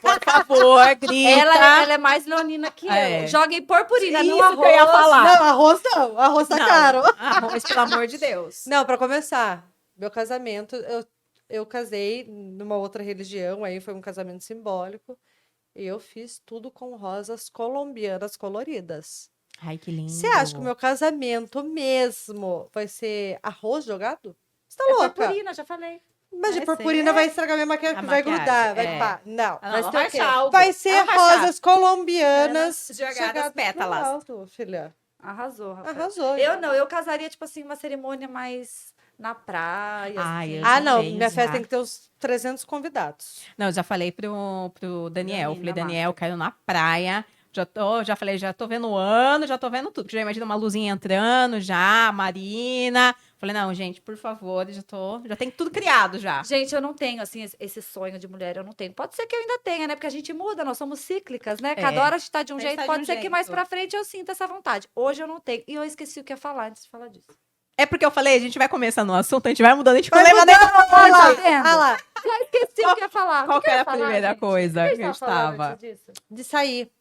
Por favor, grita. Ela é mais leonina que É. eu. Joguem purpurina no Isso arroz. que eu ia falar. Não, arroz não. Arroz tá Não, caro. arroz, pelo amor de Deus. Não, pra começar, meu casamento, eu casei numa outra religião, aí foi um casamento simbólico. E eu fiz tudo com rosas colombianas coloridas. Ai, que lindo. Você acha que o meu casamento mesmo vai ser arroz jogado? Você tá É louca? purpurina, já falei. Mas de Vai purpurina ser vai estragar minha maquiagem, a vai maquiagem, grudar, vai é. pá. Não. Ah, Vai não, ser o quê? achar algo. Vai ser Ela vai achar. rosas colombianas Jogadas pro pétalas. alto, filha. Arrasou, Rafael. Arrasou. Eu não, eu casaria, tipo assim, uma cerimônia mais na praia. Ai, assim. eu Ah, já não. tenho Minha já. festa tem que ter uns 300 convidados. Não, eu já falei pro Daniel. Danilo, Falei, da Daniel, marca. quero na praia. Já falei, já tô vendo o ano, já tô vendo tudo. Já imagina uma luzinha entrando já, a Marina. Falei, não, gente, por favor, já tem tudo criado já. Gente, eu não tenho, assim, esse sonho de mulher, eu não tenho. Pode ser que eu ainda tenha, né? Porque a gente muda, nós somos cíclicas, né? Cada É. hora a gente tá de um A gente jeito, tá de pode um ser que mais jeito. pra frente eu sinta essa vontade. Hoje eu não tenho. E eu esqueci o que ia falar antes de falar disso. É porque eu falei, a gente vai começando o assunto, a gente vai mudando, a gente Vai não lembra nem mudando, da olha lá, coisa. vendo? olha lá. Já esqueci o que ia falar. Qual O que era eu ia a falar, primeira gente? coisa O que que a a gente gente tava falando tava? antes disso? De sair.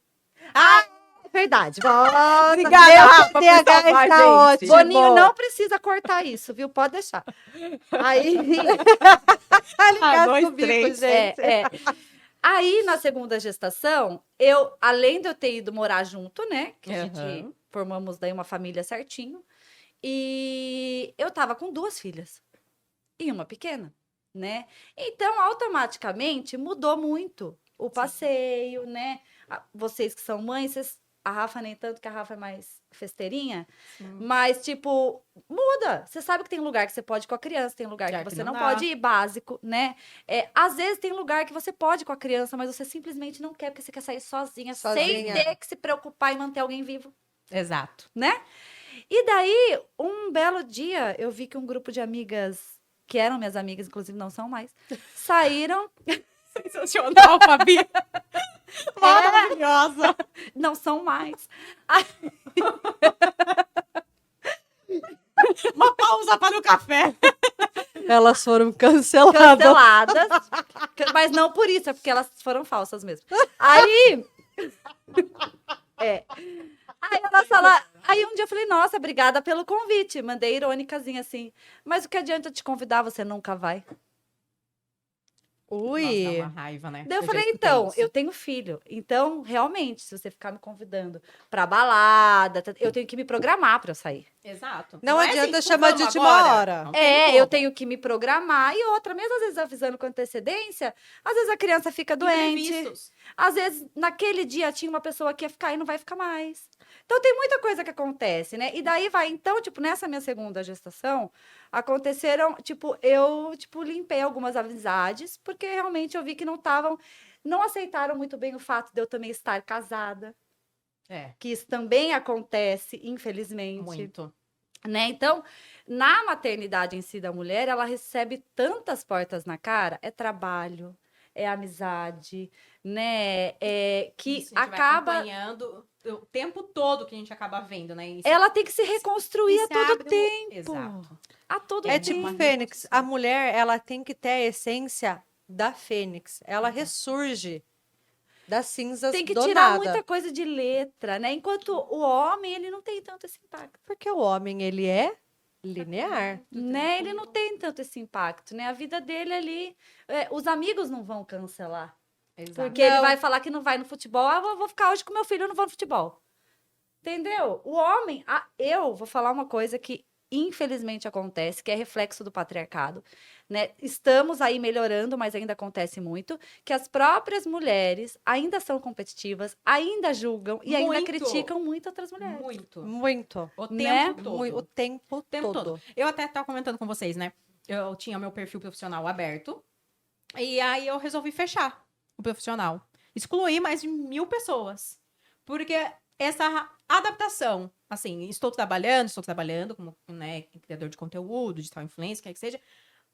Ah, Verdade. Volta. Obrigada, Meu Rafa, por TDAH salvar, está gente. ótimo. Boninho não precisa cortar isso, viu? Pode deixar. Aí, Aliás, dois, com o bico, três. gente. Aí, na segunda gestação, além de eu ter ido morar junto, né? Que a gente Aham. formamos daí uma família certinho. E eu tava com 2 filhas. E uma pequena, né? Então, automaticamente, mudou muito o passeio, né? Vocês que são mães, a Rafa nem tanto, que a Rafa é mais festeirinha. Mas, tipo, muda. Você sabe que tem lugar que você pode ir com a criança, tem lugar que você não dá. pode ir, básico, né? Às vezes tem lugar que você pode ir com a criança, mas você simplesmente não quer, porque você quer sair sozinha. sem Sozinha. ter que se preocupar em manter alguém vivo, Exato. né? E daí, um belo dia, eu vi que um grupo de amigas que eram minhas amigas, inclusive não são mais, saíram, Sensacional, Fabi. Maravilhosa. não são mais. Uma pausa para o café. Elas foram canceladas. Canceladas, mas não por isso, é porque elas foram falsas mesmo. Aí, aí elas falaram, aí um dia eu falei, nossa, obrigada pelo convite, mandei irônicazinha assim, mas o que adianta te convidar, você nunca vai? Nossa, Ui. dá uma raiva, né? Daí eu já falei, escutei então, isso. eu tenho filho, então, realmente, se você ficar me convidando pra balada, eu tenho que me programar pra eu sair. Exato. Não é adianta assim, chamar de vamos última agora. hora. Não tem Eu como. tenho que me programar. E outra, mesmo às vezes avisando com antecedência, às vezes a criança fica doente. Imprevistos. Às vezes, naquele dia, tinha uma pessoa que ia ficar e não vai ficar mais. Então, tem muita coisa que acontece, né? E daí vai, então, tipo, nessa minha segunda gestação, aconteceram, tipo, eu, tipo, limpei algumas amizades, porque realmente eu vi que não aceitaram muito bem o fato de eu também estar casada, É, que isso também acontece, infelizmente. muito. Né? Então, na maternidade em si da mulher, ela recebe tantas portas na cara, é trabalho, é amizade, né? Que Isso, a gente vai acaba, acompanhando o tempo todo que a gente acaba vendo, né? Isso, ela tem que se reconstruir e a se todo abre tempo. Exato. A todo É É tipo uma tempo. Fênix. reconstrução. A mulher, ela tem que ter a essência da Fênix. Ela Exato. ressurge das cinzas Tem que do tirar nada. muita coisa de letra, né? Enquanto o homem, ele não tem tanto esse impacto. Porque o homem, ele é linear. Né? Ele não tem tanto esse impacto, né? A vida dele ali, os amigos não vão cancelar. Exato. Porque ele Não. vai falar que não vai no futebol. Ah, vou ficar hoje com meu filho, eu não vou no futebol. Entendeu? O homem, eu vou falar uma coisa que infelizmente acontece, que é reflexo do patriarcado, né? Estamos aí melhorando, mas ainda acontece muito, que as próprias mulheres ainda são competitivas, ainda julgam e ainda Muito. criticam muito outras mulheres. Muito. Muito. O Né? tempo todo. O tempo, tempo todo. todo. Eu até estava comentando com vocês, né? Eu tinha meu perfil profissional aberto. E aí eu resolvi fechar o profissional. Excluí mais de 1.000 pessoas. Porque essa adaptação, assim, estou trabalhando como, né, criador de conteúdo, digital influencer, quer que seja.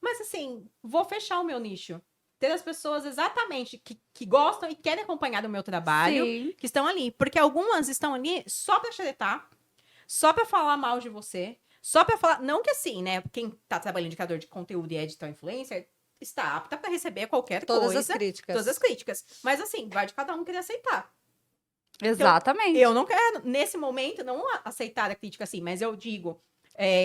Mas, assim, vou fechar o meu nicho. Ter as pessoas exatamente que gostam e querem acompanhar o meu trabalho, Sim. que estão ali. Porque algumas estão ali só pra xeretar, só pra falar mal de você, só pra falar. Não que assim, né? Quem tá trabalhando de criador de conteúdo e é digital influencer está apta pra receber qualquer Todas coisa. as críticas. Todas as críticas. Mas assim, vai de cada um querer aceitar. Exatamente. Eu não quero, nesse momento, não aceitar a crítica assim, mas eu digo,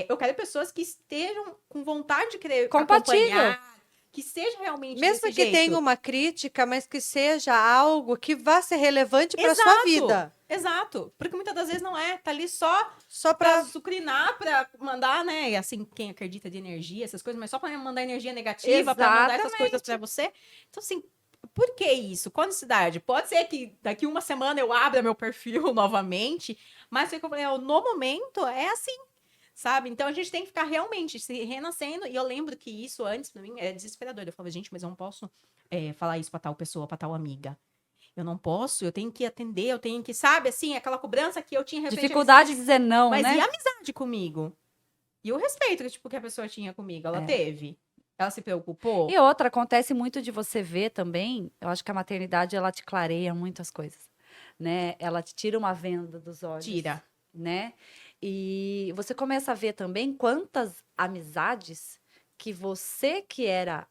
eu quero pessoas que estejam com vontade de querer Compatível. acompanhar, que seja realmente Mesmo desse que jeito. tenha uma crítica, mas que seja algo que vá ser relevante para sua Exato. vida. Exato. Porque muitas das vezes não é. Tá ali só Só pra para sucrinar, pra mandar, né? Assim, quem acredita de energia, essas coisas, mas só pra mandar energia negativa, pra mandar essas coisas pra você. Então, assim, por que isso? Qual necessidade? Pode ser que daqui uma semana eu abra meu perfil novamente, mas foi o que eu falei, no momento é assim, sabe? Então a gente tem que ficar realmente se renascendo. E eu lembro que isso antes, pra mim, era desesperador. Eu falava, gente, mas eu não posso falar isso pra tal pessoa, pra tal amiga. Eu não posso, eu tenho que atender, eu tenho que, sabe, assim, aquela cobrança que eu tinha referente à Dificuldade de dizer não, mas né? e a amizade comigo? E o respeito tipo, que a pessoa tinha comigo? Ela teve? Ela se preocupou? E outra, acontece muito de você ver também, eu acho que a maternidade, ela te clareia muitas coisas, né? Ela te tira uma venda dos olhos. Tira. Né? E você começa a ver também quantas amizades que você que era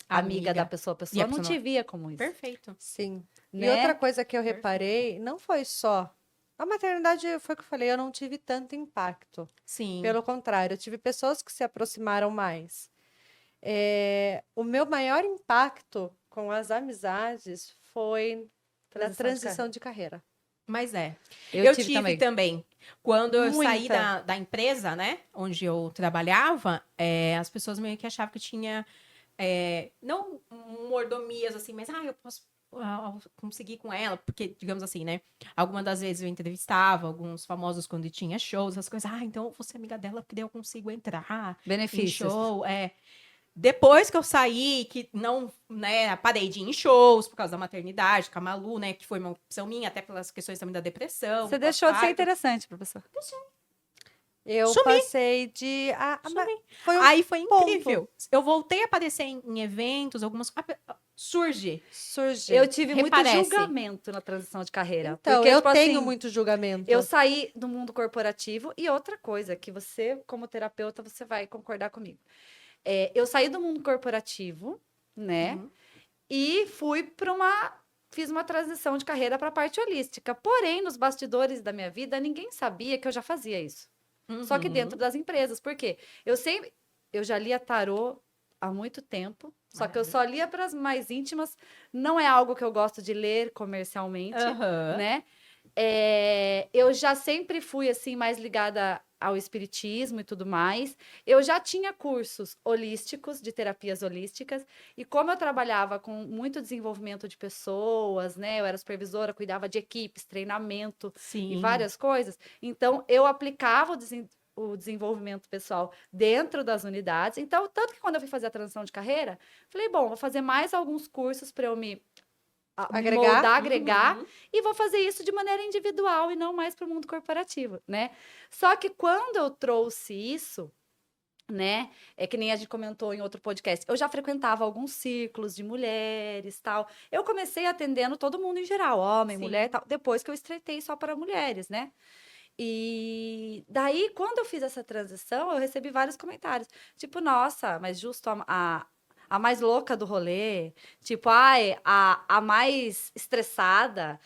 amiga da pessoa, a E a pessoa não pessoa te via como isso. Perfeito. Sim. E Né? outra coisa que eu Perfeito. reparei, não foi só. A maternidade, foi o que eu falei, eu não tive tanto impacto. Sim. Pelo contrário, eu tive pessoas que se aproximaram mais. O meu maior impacto com as amizades foi na transição de carreira. Mas Eu tive tive também. Quando eu saí Muita. da empresa, né? Onde eu trabalhava, as pessoas meio que achavam que eu tinha. Não mordomias assim, mas eu posso conseguir com ela, porque, digamos assim, né? Algumas das vezes eu entrevistava alguns famosos quando tinha shows, essas coisas. Então eu vou ser amiga dela, porque daí eu consigo entrar em benefícios. show. Depois que eu saí, que não, né, parei de ir em shows por causa da maternidade, com a Malu, né, que foi uma opção minha, até pelas questões também da depressão. Você deixou de ser pós-parto. interessante, professor. Eu Sumi. passei de... Sumi. foi um Aí foi ponto. incrível. Eu voltei a aparecer em eventos, algumas... Surge. surge. Eu tive muito Reparece. julgamento na transição de carreira. Então, porque, eu tipo tenho assim, muito julgamento. eu saí do mundo corporativo e outra coisa, que você, como terapeuta, você vai concordar comigo. Eu saí do mundo corporativo, né? Uhum. E fiz uma transição de carreira para a parte holística. Porém, nos bastidores da minha vida, ninguém sabia que eu já fazia isso. Só que Uhum. dentro das empresas. Por quê? Eu já lia tarô há muito tempo, só que eu só lia para as mais íntimas. Não é algo que eu gosto de ler comercialmente, Aham. né? Eu já sempre fui assim mais ligada ao espiritismo e tudo mais. Eu já tinha cursos holísticos, de terapias holísticas, e como eu trabalhava com muito desenvolvimento de pessoas, né? Eu era supervisora, cuidava de equipes, treinamento Sim. e várias coisas. Então, eu aplicava o desenvolvimento pessoal dentro das unidades. Então, tanto que quando eu fui fazer a transição de carreira, falei, bom, vou fazer mais alguns cursos para eu me Agregar? moldar, agregar, Uhum. e vou fazer isso de maneira individual e não mais para o mundo corporativo, né? Só que quando eu trouxe isso, né? É que nem a gente comentou em outro podcast. Eu já frequentava alguns círculos de mulheres, tal. Eu comecei atendendo todo mundo em geral, homem, Sim. mulher, tal. Depois que eu estreitei só para mulheres, né? E daí, quando eu fiz essa transição, eu recebi vários comentários. Tipo, nossa, mas justo a mais louca do rolê. Tipo, ai, a mais estressada.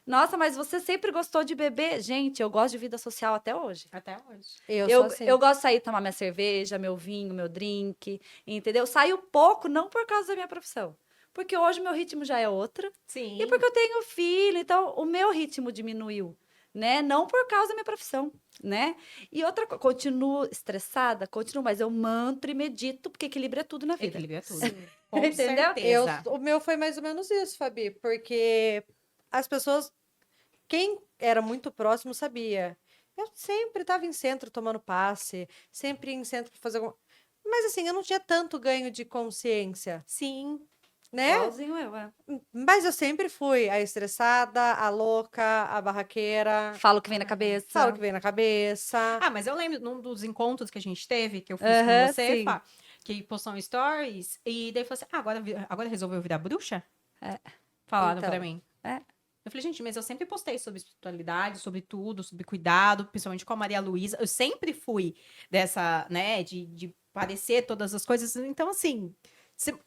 Nossa, mas você sempre gostou de beber. Gente, eu gosto de vida social até hoje. Até hoje. Eu Eu, sou assim. eu gosto de sair tomar minha cerveja, meu vinho, meu drink, entendeu? Saio pouco, não por causa da minha profissão. Porque hoje meu ritmo já é outro. Sim. E porque eu tenho filho, então o meu ritmo diminuiu, né? Não por causa da minha profissão, né? E outra coisa, continuo estressada, continuo, mas eu mantro e medito, porque equilíbrio é tudo na vida. Equilíbrio é tudo. Com Entendeu? certeza. O meu foi mais ou menos isso, Fabi, porque as pessoas, quem era muito próximo sabia. Eu sempre estava em centro tomando passe, sempre em centro para fazer alguma... Mas assim, eu não tinha tanto ganho de consciência, Sim. né? Igualzinho eu, é. Mas eu sempre fui a estressada, a louca, a barraqueira, Falo o que vem na cabeça. falo o que vem na cabeça. Ah, mas eu lembro num dos encontros que a gente teve, que eu fiz Aham, com você, sim. Fá, que postou um stories, e daí falou assim: agora resolveu virar bruxa? Falaram Então, pra mim. é. Eu falei, gente, mas eu sempre postei sobre espiritualidade, sobre tudo, sobre cuidado, principalmente com a Maria Luísa. Eu sempre fui dessa, né, de parecer todas as coisas. Então, assim,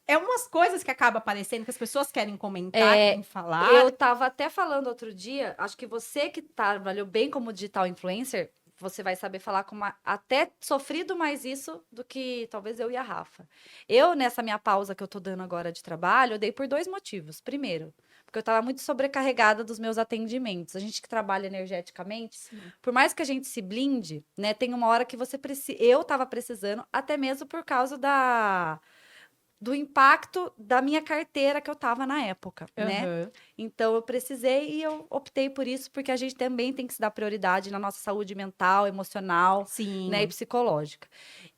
é umas coisas que acabam aparecendo que as pessoas querem comentar, querem falar. Eu tava até falando outro dia, acho que você que trabalhou bem como digital influencer, você vai saber falar com até sofrido mais isso do que talvez eu e a Rafa. Eu, nessa minha pausa que eu tô dando agora de trabalho, eu dei por 2 motivos. Primeiro, porque eu tava muito sobrecarregada dos meus atendimentos. A gente que trabalha energeticamente, por mais que a gente se blinde, né, tem uma hora que você precisa. Eu tava precisando, até mesmo por causa do impacto da minha carteira que eu tava na época, né? Aham. Então eu precisei e eu optei por isso, porque a gente também tem que se dar prioridade na nossa saúde mental, emocional, Sim, né, e psicológica.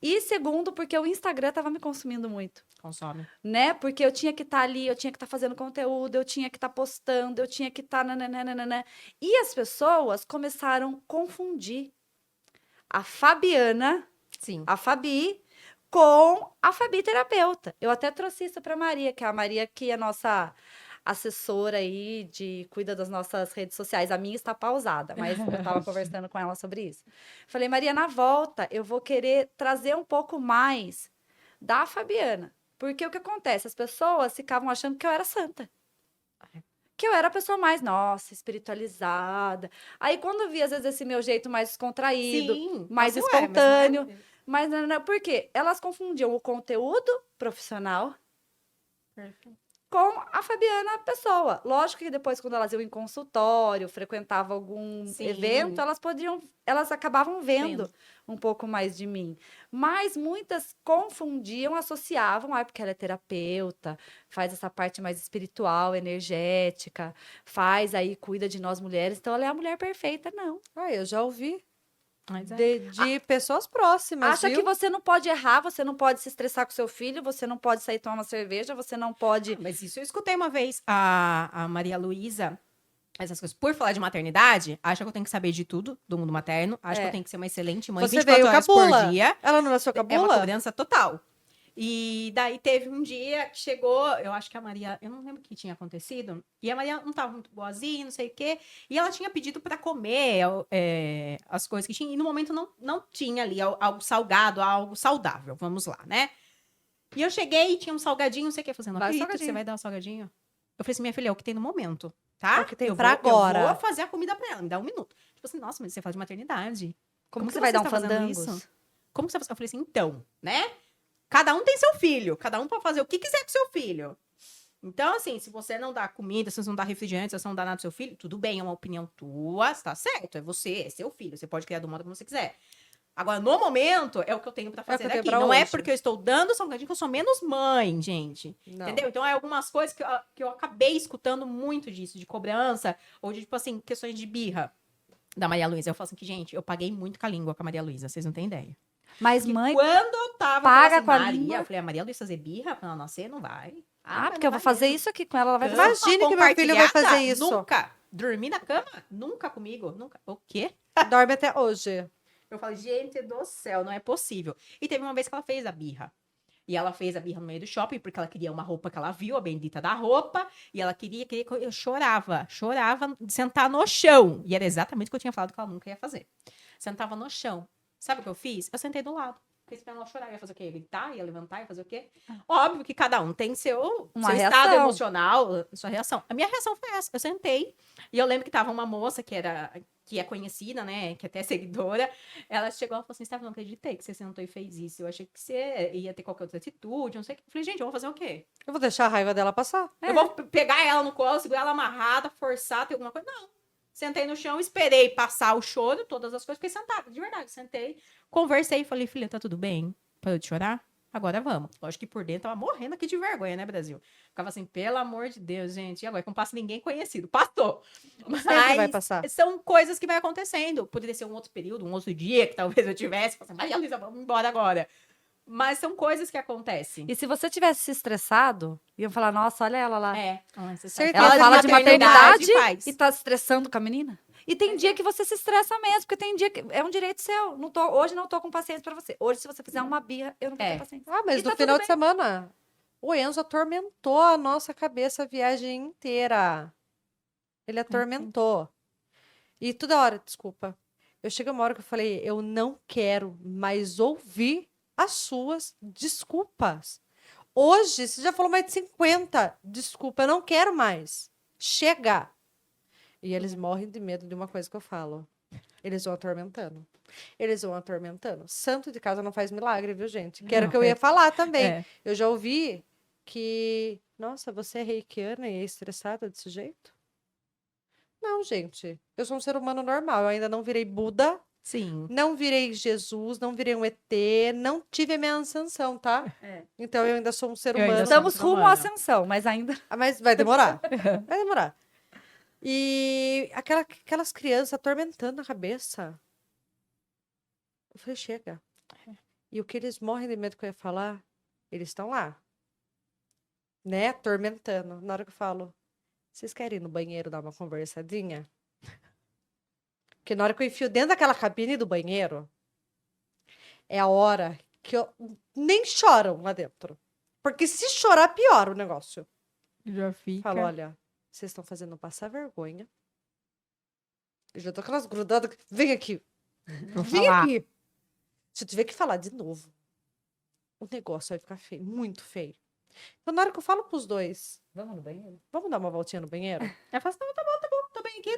E segundo, porque o Instagram tava me consumindo muito, consome. né? Porque eu tinha que estar ali, eu tinha que estar fazendo conteúdo, eu tinha que estar postando, eu tinha que estar nananana. E as pessoas começaram a confundir a Fabiana, Sim. a Fabi, com a Fabi terapeuta. Eu até trouxe isso para Maria, que é a Maria que é nossa assessora aí de cuida das nossas redes sociais. A minha está pausada, mas eu estava conversando com ela sobre isso. Falei, Maria, na volta eu vou querer trazer um pouco mais da Fabiana, porque o que acontece? As pessoas ficavam achando que eu era santa. Que eu era a pessoa mais, nossa, espiritualizada. Aí, quando eu vi, às vezes, esse meu jeito mais descontraído, Sim. mais Nossa, ué, mas espontâneo, não é- mas não, por quê? Elas confundiam o conteúdo profissional com a Fabiana pessoa. Lógico que depois, quando elas iam em consultório, frequentavam algum Sim. evento, elas acabavam vendo Vendo. um pouco mais de mim. Mas muitas confundiam, associavam, porque ela é terapeuta, faz essa parte mais espiritual, energética, faz aí, cuida de nós mulheres, então ela é a mulher perfeita. Não. Eu já ouvi Mas é. de pessoas próximas, Acha viu? que você não pode errar, você não pode se estressar com seu filho, você não pode sair tomar uma cerveja, você não pode. Mas isso eu escutei uma vez a Maria Luísa essas coisas. Por falar de maternidade, acho que eu tenho que saber de tudo do mundo materno. Acho que eu tenho que ser uma excelente mãe, Você 24 veio horas cabula. por dia. Ela não nasceu É uma cabula? cobrança total. E daí teve um dia que chegou, eu acho que a Maria, eu não lembro o que tinha acontecido, e a Maria não tava muito boazinha, não sei o quê, e ela tinha pedido para comer as coisas que tinha, e no momento não tinha ali algo salgado, algo saudável, vamos lá, né? E eu cheguei e tinha um salgadinho, não sei o que, fazendo, não Vai o acredito que salgadinho. você vai dar o salgadinho? Eu falei assim, minha filha, é o que tem no momento, tá? É o que tem eu pra vou, agora. Eu vou fazer a comida pra ela, me dá um minuto. Tipo assim, nossa, mas você fala de maternidade. Como que você vai dar um está fazendo fandangos? isso? Como que você... Eu falei assim, então, né? Cada um tem seu filho, cada um pode fazer o que quiser com seu filho. Então, assim, se você não dá comida, se você não dá refrigerante, se você não dá nada pro seu filho, tudo bem, é uma opinião tua, tá certo, é você, é seu filho, você pode criar do modo que você quiser. Agora, no momento, é o que eu tenho pra fazer que eu tenho aqui. pra Não é hoje. porque eu estou dando salgadinho que eu sou menos mãe, gente. Não. Entendeu? Então, é algumas coisas que eu acabei escutando muito disso, de cobrança, ou de, tipo assim, questões de birra da Maria Luísa. Eu falo assim que, gente, eu paguei muito com a língua com a Maria Luísa, vocês não têm ideia. Mas Que mãe, quando eu tava paga assim, com a Maria, língua. eu falei, a Maria Luísa fazer birra pra ela nascer, não vai. ah, mas porque eu não vou vai fazer mesmo. isso aqui com ela, ela vai Cama fazer. Imagine que meu filho vai fazer compartilhada? isso. Nunca. Dormir na cama? Nunca comigo. Nunca. O quê? Dorme até hoje. Eu falei, gente do céu, não é possível. E teve uma vez que ela fez a birra. E ela fez a birra no meio do shopping, porque ela queria uma roupa que ela viu, a bendita da roupa. E ela queria que eu chorava de sentar no chão. E era exatamente o que eu tinha falado que ela nunca ia fazer. Sentava no chão. Sabe o que eu fiz? Eu sentei do lado. Fiquei esperando ela chorar. Ia fazer o quê? Ia gritar? Ia levantar? Ia fazer o quê? Óbvio que cada um tem Uma seu estado reação. emocional, sua reação. A minha reação foi essa. Eu sentei. E eu lembro que tava uma moça que é conhecida, né? Que até é seguidora. Ela chegou e falou assim: Steph, não acreditei que você sentou e fez isso. Eu achei que você ia ter qualquer outra atitude, não sei o que. Eu falei, gente, eu vou fazer o quê? Eu vou deixar a raiva dela passar. Eu vou pegar ela no colo, segurar ela amarrada, forçar, ter alguma coisa? Não. Sentei no chão, esperei passar o choro, todas as coisas, fiquei sentada, de verdade. Sentei, conversei, falei, filha, tá tudo bem? Parou de chorar? Agora vamos. Lógico que por dentro tava morrendo aqui de vergonha, né, Brasil? Ficava assim, pelo amor de Deus, gente. E agora que não passa ninguém conhecido. Passou. Sempre vai passar. São coisas que vai acontecendo. Poderia ser um outro período, um outro dia que talvez eu tivesse. Falei, Maria Luísa, vamos embora agora. Mas são coisas que acontecem. E se você tivesse se estressado, iam falar, nossa, olha ela lá. Certeza. Ela fala de maternidade faz. e tá se estressando com a menina. E tem dia que você se estressa mesmo, porque tem dia que é um direito seu. Hoje não tô com paciência pra você. Hoje, se você fizer uma birra, eu não vou ter paciência. Ah, mas E no tá final tudo de semana, o Enzo atormentou a nossa cabeça a viagem inteira. Ele atormentou. E toda hora, desculpa. Eu cheguei uma hora que eu falei, eu não quero mais ouvir as suas desculpas. Hoje, você já falou mais de 50. Desculpa, eu não quero mais. Chega. E eles morrem de medo de uma coisa que eu falo. Eles vão atormentando. Eles vão atormentando. Santo de casa não faz milagre, viu, gente? Que era o que eu ia falar também. Eu já ouvi que... Nossa, você é reikiana e é estressada desse jeito? Não, gente. Eu sou um ser humano normal. Eu ainda não virei Buda. Sim. Não virei Jesus, não virei um ET, não tive a minha ascensão, tá? Então eu ainda sou um ser Eu ainda humano. sou Estamos rumo à ascensão, mas ainda. Ah, mas vai demorar. Vai demorar. E aquelas crianças atormentando a cabeça. Eu falei, chega. E o que eles morrem de medo que eu ia falar, eles estão lá. Né? Atormentando. Na hora que eu falo, vocês querem ir no banheiro dar uma conversadinha? Porque na hora que eu enfio dentro daquela cabine do banheiro, é a hora que eu nem choram lá dentro. Porque se chorar, piora o negócio. Já fica. Falo, olha, vocês estão fazendo passar vergonha. Eu já tô com elas grudadas. Vem aqui. Vem aqui. Se eu tiver que falar de novo, o negócio vai ficar feio, muito feio. Então, na hora que eu falo pros dois, vamos no banheiro? Vamos dar uma voltinha no banheiro? Eu faço, tá bom.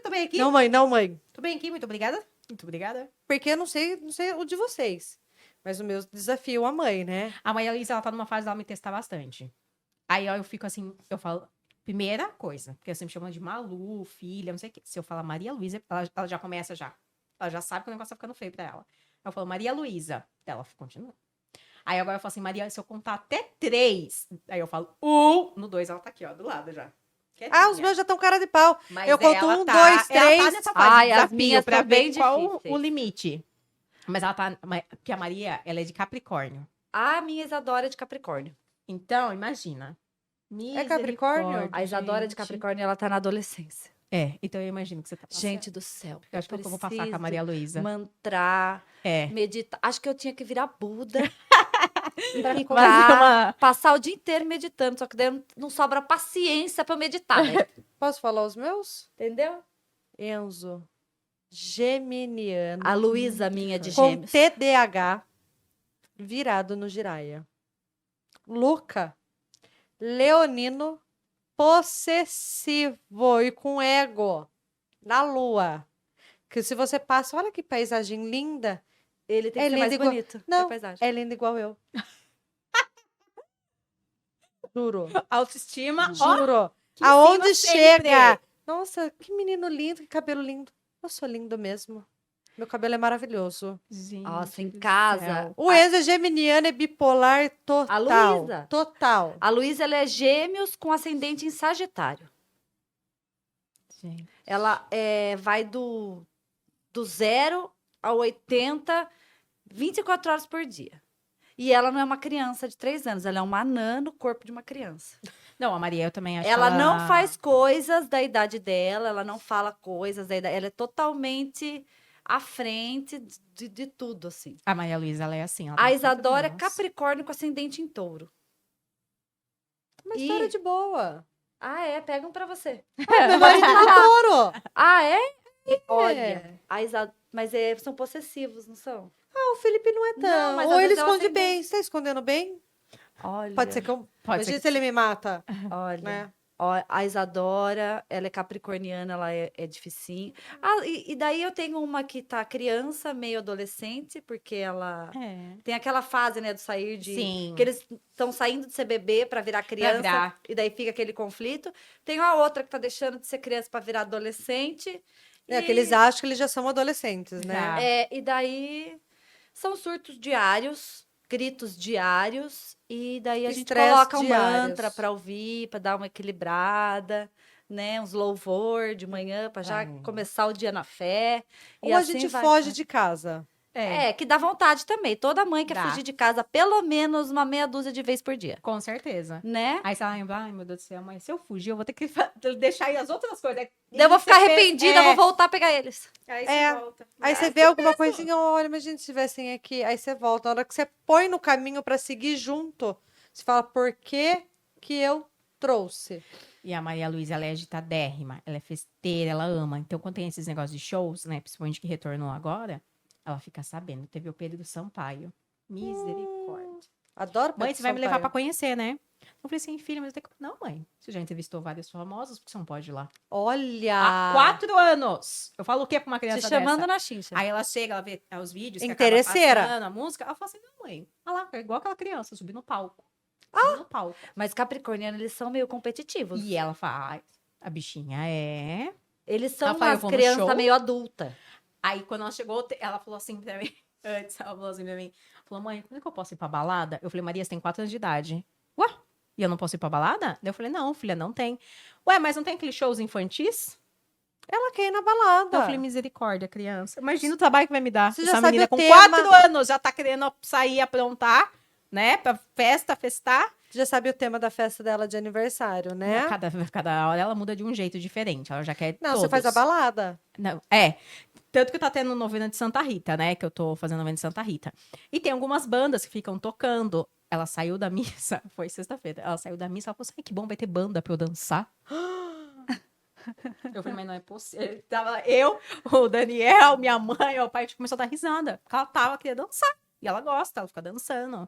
Tô bem aqui. Não, mãe, não, mãe. Tô bem aqui, muito obrigada. Muito obrigada. Porque eu não sei o de vocês. Mas o meu desafio a mãe, né? A Maria Luísa, ela tá numa fase dela me testar bastante. Aí ó, eu fico assim, eu falo, primeira coisa, porque eu sempre chamo ela de Malu, filha, não sei o quê. Se eu falar Maria Luísa, ela já começa já. Ela já sabe que o negócio tá ficando feio pra ela. Eu falo, Maria Luísa. Ela continua. Aí agora eu falo assim, Maria, se eu contar até 3, aí eu falo, no 2 ela tá aqui, ó, do lado já. Ah, os meus já estão cara de pau. Mas eu conto ela 1, tá, 2, ela 3. tá nessa fase Ai, de as desafio minhas pra tão bem ver qual difíceis. o limite. Mas ela tá, porque a Maria, ela é de Capricórnio. A minha Isadora é de Capricórnio. Então, imagina. É Capricórnio? Misericórdia, A Isadora de gente. Capricórnio, ela tá na adolescência. Então eu imagino que você tá passando. Gente do céu. eu acho que eu vou passar com a preciso Maria Luísa. mantrar, É. meditar. Acho que eu tinha que virar Buda e Fazer ficar, uma... passar o dia inteiro meditando. Só que daí não sobra paciência pra eu meditar, né? Posso falar os meus? Entendeu? Enzo, geminiano, A Luísa minha de com gêmeos. TDAH, virado no Jiraya. Luca, leonino, possessivo e com ego, na lua. Que se você passa, olha que paisagem linda. Ele tem É que ser mais lindo igual- bonito. Não, a paisagem. é lindo igual eu. Juro, Autoestima, ó. juro. que Aonde cima sempre. chega? Nossa, que menino lindo, que cabelo lindo. Eu sou lindo mesmo. Meu cabelo é maravilhoso. Gente Nossa, em do casa. céu. O Enzo é geminiano, é bipolar total. Luísa? Total. A Luísa, ela é gêmeos com ascendente em Sagitário. Gente. Ela vai do 0 a 80, 24 horas por dia. E ela não é uma criança de 3 anos, ela é uma anã no corpo de uma criança. Não, a Maria, eu também acho Ela que não faz coisas da idade dela, ela não fala coisas da idade, ela é totalmente à frente de tudo, assim. A Maria Luísa, ela é assim. Ela A tem Isadora é 50 anos. Capricórnio com ascendente em Touro. Uma E- história de boa. Ah, é? Pegam pra você. Meu marido é touro. Ah, é? Olha, mas são possessivos, não são? Ah, o Felipe não é Não, tão. mas Ou às ele vezes é o esconde ascendente. bem. Você tá escondendo bem? Olha, Pode ser que eu. Pode Imagina ser se ele me mata. olha. Né? Ó, a Isadora, ela é capricorniana, ela é dificinho. Ah, e daí eu tenho uma que tá criança, meio adolescente, porque ela É. tem aquela fase, né, do sair de... Sim. Que eles estão saindo de ser bebê para virar criança, virar. e daí fica aquele conflito. Tem a outra que tá deixando de ser criança para virar adolescente. É e- que eles acham que eles já são adolescentes, né? Já. e daí são surtos diários, gritos diários, e daí a gente Estresse coloca um diários. mantra para ouvir, para dar uma equilibrada, né? Uns louvor de manhã para já começar o dia na fé. Ou e a assim gente vai. foge de casa. Que dá vontade também. Toda mãe quer Dá. fugir de casa pelo menos uma meia dúzia de vezes por dia, Com certeza. né? Aí você lembra, ai meu Deus do céu, mas se eu fugir, eu vou ter que deixar aí as outras coisas. Daí eu vou E ficar você fez- arrependida, vou voltar a pegar eles. Aí É. você volta. Aí você vê alguma coisinha, olha, imagina se estivessem aqui. Aí você volta. Na hora que você põe no caminho pra seguir junto, você fala, por que que eu trouxe? E a Maria Luísa, ela é agitadérrima, ela é festeira, ela ama. Então, quando tem esses negócios de shows, né, principalmente que retornou agora, ela fica sabendo. Teve o Pedro Sampaio. Misericórdia. Adoro Mãe, Pedro você vai me levar pra Sampaio. conhecer, né? Eu falei assim, filha, mas eu tenho que... Não, mãe. Você já entrevistou vários famosos, porque você não pode ir lá. Olha! Há 4 anos! Eu falo o quê pra uma criança Te chamando dessa? na chincha. Aí ela chega, ela vê os vídeos, que Interesseira. acaba passando, a música, ela fala assim, não, mãe. Olha lá, é igual aquela criança, subir no palco. Subir no palco. Mas capricorniano, eles são meio competitivos. E ela fala, ai, a bichinha é... Eles são Ela fala, eu umas vou no crianças show. meio adulta. Aí, quando ela chegou, ela falou assim pra mim, antes, ela falou assim pra mim, falou, mãe, quando é que eu posso ir pra balada? Eu falei, Maria, você tem 4 anos de idade. Ué, e eu não posso ir pra balada? Daí eu falei, não, filha, não tem. Ué, mas não tem aqueles shows infantis? Ela quer ir na balada. Eu falei, misericórdia, criança. Imagina o trabalho que vai me dar. Você já Essa sabe menina o com tema. 4 anos já tá querendo sair aprontar, né? Pra festa, festar. Já sabe o tema da festa dela de aniversário, né? Cada hora ela muda de um jeito diferente. Ela já quer Não, todos. você faz a balada. Não, tanto que tá tendo novena de Santa Rita, né? Que eu tô fazendo novena de Santa Rita. E tem algumas bandas que ficam tocando. Ela saiu da missa, foi sexta-feira. Ela saiu da missa, ela falou assim, ai, que bom, vai ter banda pra eu dançar. Eu falei, mas não é possível. Tava eu, o Daniel, minha mãe, meu pai, a gente começou a dar risada. Porque ela tava querendo dançar. E ela gosta, ela fica dançando.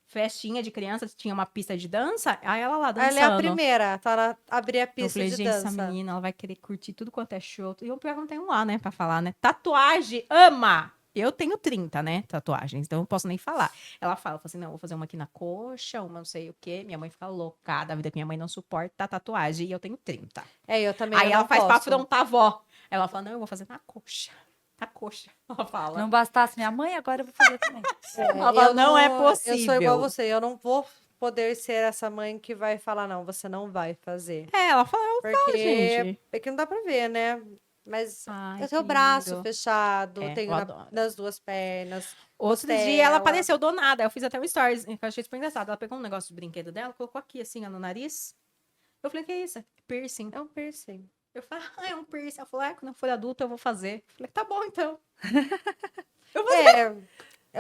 Festinha de criança, tinha uma pista de dança, aí ela lá dançando. Ela é a primeira, tá? Ela abrir a Eu pista falei, de gente, dança. essa menina, ela vai querer curtir tudo quanto é show. E eu perguntei um lá, né, pra falar, né? Tatuagem, ama! Eu tenho 30, né, tatuagens, então eu não posso nem falar. Ela fala assim, não, vou fazer uma aqui na coxa, uma não sei o quê. Minha mãe fica loucada, a vida que minha mãe não suporta a tatuagem, e eu tenho 30. Eu também. Aí eu ela não faz pra posso. afrontar a avó. Ela fala, não, eu vou fazer na coxa. Na coxa, ela fala. Não bastasse minha mãe, agora eu vou fazer também. Ela fala, não é Eu sou possível. igual você, eu não vou poder ser essa mãe que vai falar, não, você não vai fazer. Ela fala, eu falo, Porque gente. é que não dá pra ver, né? Mas Ai, eu tenho o que braço lindo. fechado, tenho eu adoro. nas 2 pernas. Outro costela. dia ela apareceu do nada. Eu fiz até um stories, que eu achei super engraçado. Ela pegou um negócio de brinquedo dela, colocou aqui, assim, ó, no nariz. Eu falei, que é isso? Piercing. É um piercing. Eu falei, é um piercing. Ela falou, quando eu for adulta eu vou fazer. Eu falei, tá bom, então.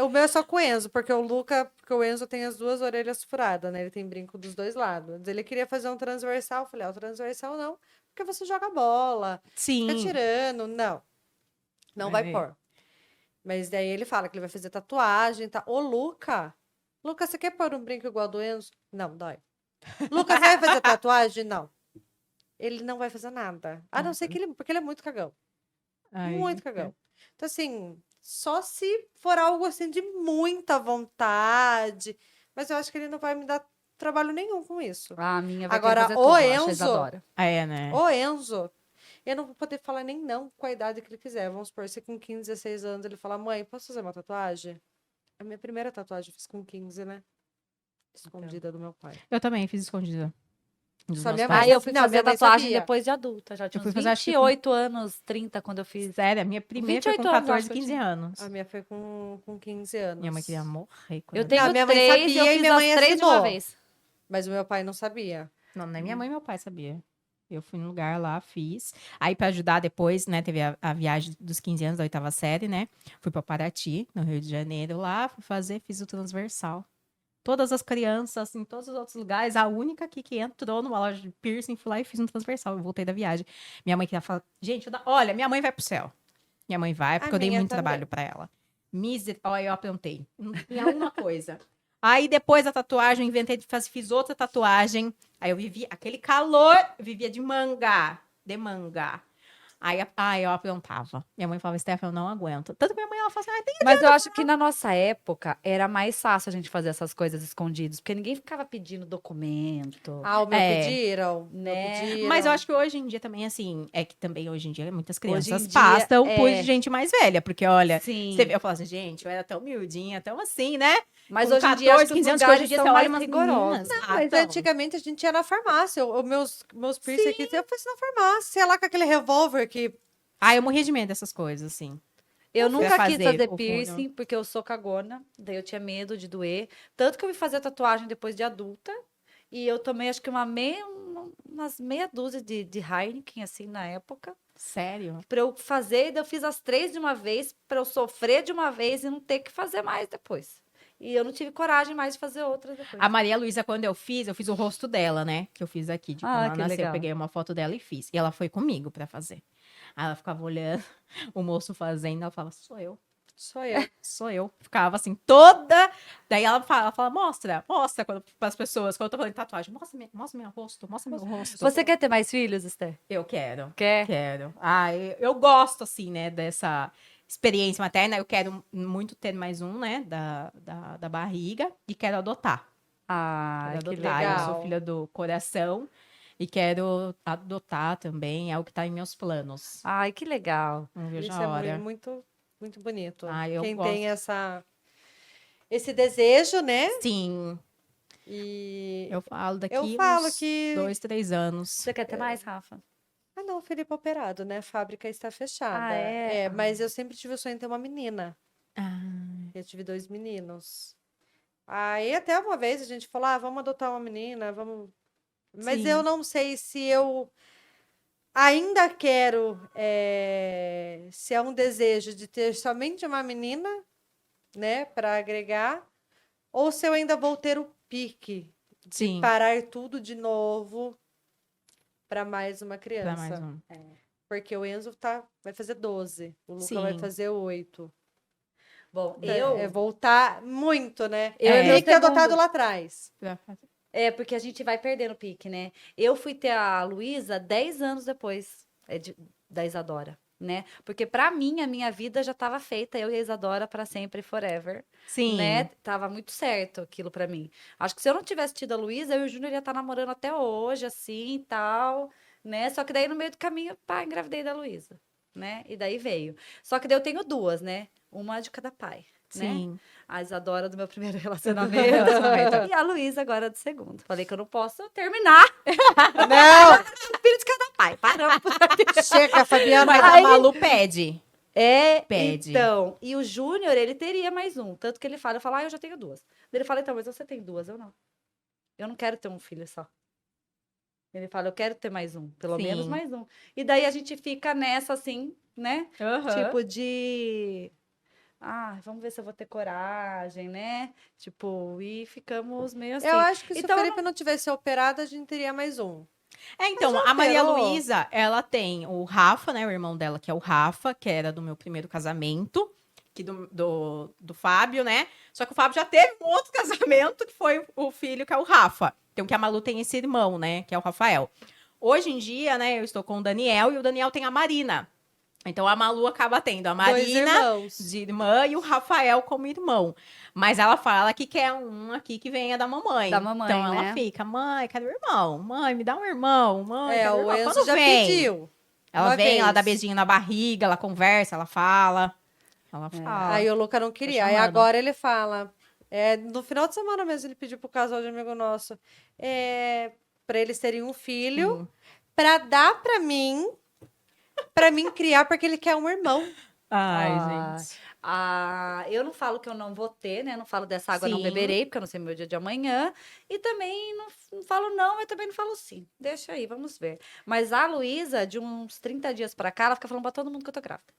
O meu é só com o Enzo, porque o Enzo tem as duas orelhas furadas, né? Ele tem brinco dos dois lados. Ele queria fazer um transversal, eu falei, o transversal não, porque você joga bola, fica Sim. tirando, não vai É. pôr. Mas daí ele fala que ele vai fazer tatuagem, tá? Ô, Lucas, você quer pôr um brinco igual ao do Enzo? Não, dói. Lucas, vai fazer tatuagem? Não. Ele não vai fazer nada. A não ser que porque ele é muito cagão. Ai, Muito cagão. Então, assim, só se for algo assim de muita vontade. Mas eu acho que ele não vai me dar trabalho nenhum com isso. A minha vai Agora, querer fazer o tudo, eu acho, a Enzo, Isadora. É, né? o Enzo, eu não vou poder falar nem não com a idade que ele quiser. Vamos supor, se com 15, 16 anos ele falar, mãe, posso fazer uma tatuagem? A minha primeira tatuagem eu fiz com 15, né? Escondida do meu pai. Eu também fiz escondida. Dos Só meus minha pais. mãe. Aí eu fui Não, fazer minha mãe tatuagem sabia. depois de adulta, já tinha fui uns fazer, acho que 28 anos, 30, quando eu fiz. Sério, a minha primeira foi com 28 anos, 14, acho que eu 15 tinha. anos. A minha foi com 15 anos. Minha mãe queria morrer. quando Eu tenho Não, minha mãe 3 e eu sabia e fiz minha as mãe 3 de uma assinou. vez. Mas o meu pai não sabia. Não, nem minha mãe e meu pai sabia. Eu fui no lugar lá, fiz. Aí, pra ajudar depois, né, teve a viagem dos 15 anos, da 8ª série, né? Fui pra Paraty, no Rio de Janeiro, lá, fui fazer, fiz o transversal. Todas as crianças, em todos os outros lugares, a única aqui que entrou numa loja de piercing, fui lá e fiz um transversal. Eu voltei da viagem. Minha mãe queria falar, gente, olha, minha mãe vai pro céu. Minha mãe vai, porque eu dei minha muito também. trabalho pra ela. Olha, eu aprontei. Em alguma coisa. Aí, depois da tatuagem, eu inventei de fazer, fiz outra tatuagem. Aí eu vivi aquele calor, eu vivia de manga. Aí eu aprontava. Minha mãe falava, Steph, eu não aguento. Tanto que minha mãe, ela falava assim, tem Mas eu acho que na nossa época era mais fácil a gente fazer essas coisas escondidas, porque ninguém ficava pedindo documento. Ah, o meu É. pediram. Né? Mas eu acho que hoje em dia também, assim, é que também hoje em dia muitas crianças em dia, passam por é. gente mais velha, porque olha, Sim. você vê, eu falo assim, gente, eu era tão miudinha, tão assim, né? Mas Com hoje em dia, acho que os 15 anos, que lugares hoje em dia são você olha mais umas rigorosos. meninas. Mas então. antigamente a gente ia na farmácia. Os meus piercing aqui, eu fiz na farmácia. Sei lá, com aquele revólver que... Eu morria de medo dessas coisas, assim. Eu Você nunca vai quis fazer fazer o piercing, porque eu sou cagona. Daí eu tinha medo de doer. Tanto que eu fui fazer tatuagem depois de adulta. E eu tomei, acho que umas meia dúzia de Heineken, assim, na época. Sério? Pra eu fazer, e daí eu fiz as 3 de uma vez, pra eu sofrer de uma vez e não ter que fazer mais depois. E eu não tive coragem mais de fazer outras depois. A Maria Luísa, quando eu fiz o rosto dela, né? Que eu fiz aqui, de quando ela que nasceu. legal. Eu peguei uma foto dela e fiz. E ela foi comigo pra fazer. Aí ela ficava olhando o moço fazendo, ela falava, sou eu. Sou eu. Ficava assim, toda. Daí ela fala mostra para as pessoas, quando eu tô falando de tatuagem, mostra meu rosto, mostra meu rosto. Você quer ter mais filhos, Esther? Eu quero. Quer? Quero. Eu gosto, assim, né, dessa experiência materna. Eu quero muito ter mais um, né, da barriga, e quero adotar. Ah, Quero que adotar. Eu legal. sou filha do coração e quero adotar também, é o que tá em meus planos. Ai, que legal. Não vejo Isso a hora. é muito, muito bonito. Eu Quem gosto. tem esse desejo, né? Sim, E eu falo daqui eu falo uns que... 2, 3 anos. Você quer ter mais, Rafa? Ah, não, o Felipe é operado, né? A fábrica está fechada. Ah, é? Mas eu sempre tive o sonho de ter uma menina. Ah, Eu tive 2 meninos. Aí até uma vez a gente falou, vamos adotar uma menina, vamos... Mas Sim. eu não sei se eu ainda quero, se é um desejo de ter somente uma menina, né, para agregar, ou se eu ainda vou ter o pique de Sim. parar tudo de novo para mais uma Pra criança. mais um. Porque o Enzo vai fazer 12, o Luca Sim. vai fazer 8. Bom, É voltar muito, né? Eu e meu Tem que ter segundo. adotado lá atrás. É, porque a gente vai perdendo o pique, né? Eu fui ter a Luísa 10 anos depois da Isadora, né? Porque pra mim, a minha vida já tava feita, eu e a Isadora pra sempre, forever, Sim. né? Tava muito certo aquilo pra mim. Acho que se eu não tivesse tido a Luísa, eu e o Júnior ia estar namorando até hoje, assim, e tal, né? Só que daí, no meio do caminho, pá, engravidei da Luísa, né? E daí veio. Só que daí eu tenho 2, né? Uma de cada pai. Né? Sim. A Isadora do meu primeiro relacionamento e a Luísa agora do segundo. Falei que eu não posso terminar. Não! Filho de cada pai. Paramos por aqui. Chega, Fabiana. Mas Aí- a Malu pede. Pede. Então. E o Júnior, ele teria mais um. Tanto que ele fala, eu falo, eu já tenho 2. Ele fala, então, mas você tem 2, eu não. Eu não quero ter um filho só. Ele fala, eu quero ter mais um, pelo menos Sim. mais um. E daí a gente fica nessa, assim, né? Aham. Tipo de... Ah, vamos ver se eu vou ter coragem, né? Tipo, e ficamos meio assim. Eu acho que se Então, o eu Felipe não tivesse operado, a gente teria mais um. Então, já a Maria operou? Luísa, ela tem o Rafa, né? O irmão dela, que é o Rafa, que era do meu primeiro casamento, que do Fábio, né? Só que o Fábio já teve um outro casamento, que foi o filho, que é o Rafa. Então, que a Malu tem esse irmão, né? Que é o Rafael. Hoje em dia, né? Eu estou com o Daniel e o Daniel tem a Marina. Então, a Malu acaba tendo a Dois Marina irmãos. de irmã e o Rafael como irmão. Mas ela fala que quer um aqui que venha da mamãe. Da mamãe, Então ela né? fica, mãe, cadê o irmão? Mãe, me dá um irmão. Mãe, cadê o O irmão? Enzo Quando já vem? pediu. Ela uma vem, ela dá vez. beijinho na barriga, ela conversa, ela fala. Ela fala. Aí o Luca não queria. Aí chamando. agora ele fala. No final de semana mesmo, ele pediu pro casal de amigo nosso. Pra eles terem um filho. Pra dar pra mim. Pra mim criar, porque ele quer um irmão. Ai, Ah, gente. eu não falo que eu não vou ter, né? Não falo dessa água não Sim. beberei, porque eu não sei meu dia de amanhã. E também não falo não, mas também não falo sim. Deixa aí, vamos ver. Mas a Luísa, de uns 30 dias pra cá, ela fica falando pra todo mundo que eu tô grávida.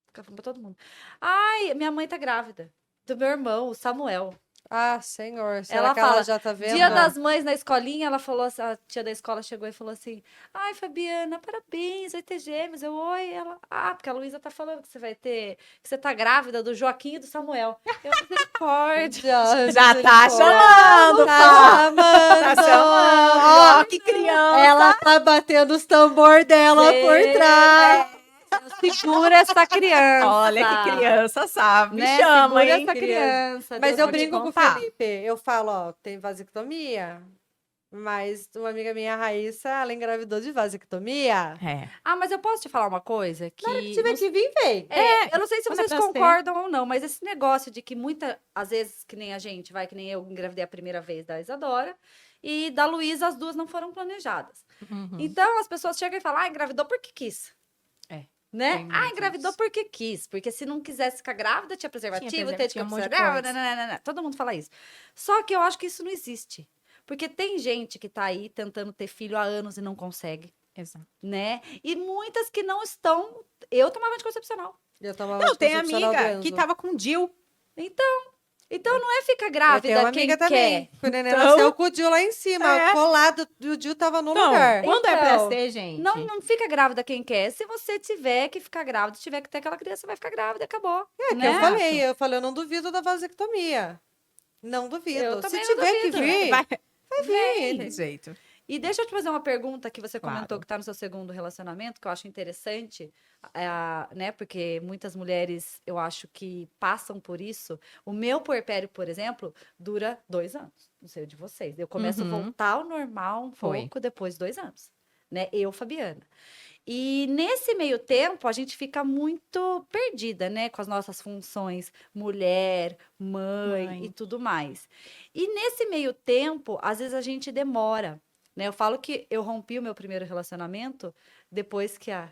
Fica falando pra todo mundo. Ai, minha mãe tá grávida. Do meu irmão, o Samuel. Ah, senhor. Será Ela que ela fala, já tá vendo? Dia das Mães na escolinha, ela falou, a tia da escola chegou e falou assim: Ai, Fabiana, parabéns, vai ter gêmeos. Eu, oi, ela, porque a Luísa tá falando que você vai ter, que você tá grávida do Joaquim e do Samuel. Eu, misericórdia. Já tá chamando, Tá Fá. chamando. Tá chamando. Ó, que criança. Ela tá batendo os tambor dela por Gente, trás. Segura essa criança. Olha que criança, sabe? Né? Chama, Segura hein? essa criança. Mas Deus eu vai te brinco com o contar. Felipe. Eu falo, ó, tem vasectomia. Mas uma amiga minha, a Raíssa, ela engravidou de vasectomia. É. Mas eu posso te falar uma coisa? Que Se tiver que vir, vem. eu não sei se quando é vocês pra ser. concordam ou não, mas esse negócio de que às vezes, que nem a gente, que nem eu engravidei a primeira vez da Isadora, e da Luísa, as duas não foram planejadas. Uhum. Então, as pessoas chegam e falam, engravidou porque quis. É, Né? tem muito Engravidou isso. porque quis. Porque se não quisesse ficar grávida, tinha preservativo, tinha tinha um monte de anticoncepcional, coisa. nananana. Todo mundo fala isso. Só que eu acho que isso não existe. Porque tem gente que tá aí tentando ter filho há anos e não consegue, Exato. né? E muitas que não estão... Eu tomava anticoncepcional. Eu tomava Não, tem anticoncepcional do amiga que Enzo. tava com Dil. Então não é ficar Eu tenho grávida uma quem amiga quer. também. Que o neném Então- nasceu com o Dil lá em cima, É. colado. E o Dil tava no Então, lugar. quando é pra Então, ser, gente? Não fica grávida quem quer. Se você tiver que ficar grávida, tiver que ter aquela criança, vai ficar grávida e acabou. É que né? eu falei, eu não duvido da vasectomia. Não duvido. Eu Se também não tiver que duvido. vir, Vai vir. Tem jeito. E deixa eu te fazer uma pergunta que você comentou Claro. que está no seu segundo relacionamento, que eu acho interessante, né? Porque muitas mulheres, eu acho que passam por isso. O meu puerpério, por exemplo, dura 2 anos. Não sei o de vocês. Eu começo a Uhum. voltar ao normal um Foi. pouco depois de 2 anos. Né? Eu, Fabiana. E nesse meio tempo, a gente fica muito perdida, né? Com as nossas funções, mulher, mãe Mãe. e tudo mais. E nesse meio tempo, às vezes a gente demora, né? Eu falo que eu rompi o meu primeiro relacionamento depois que a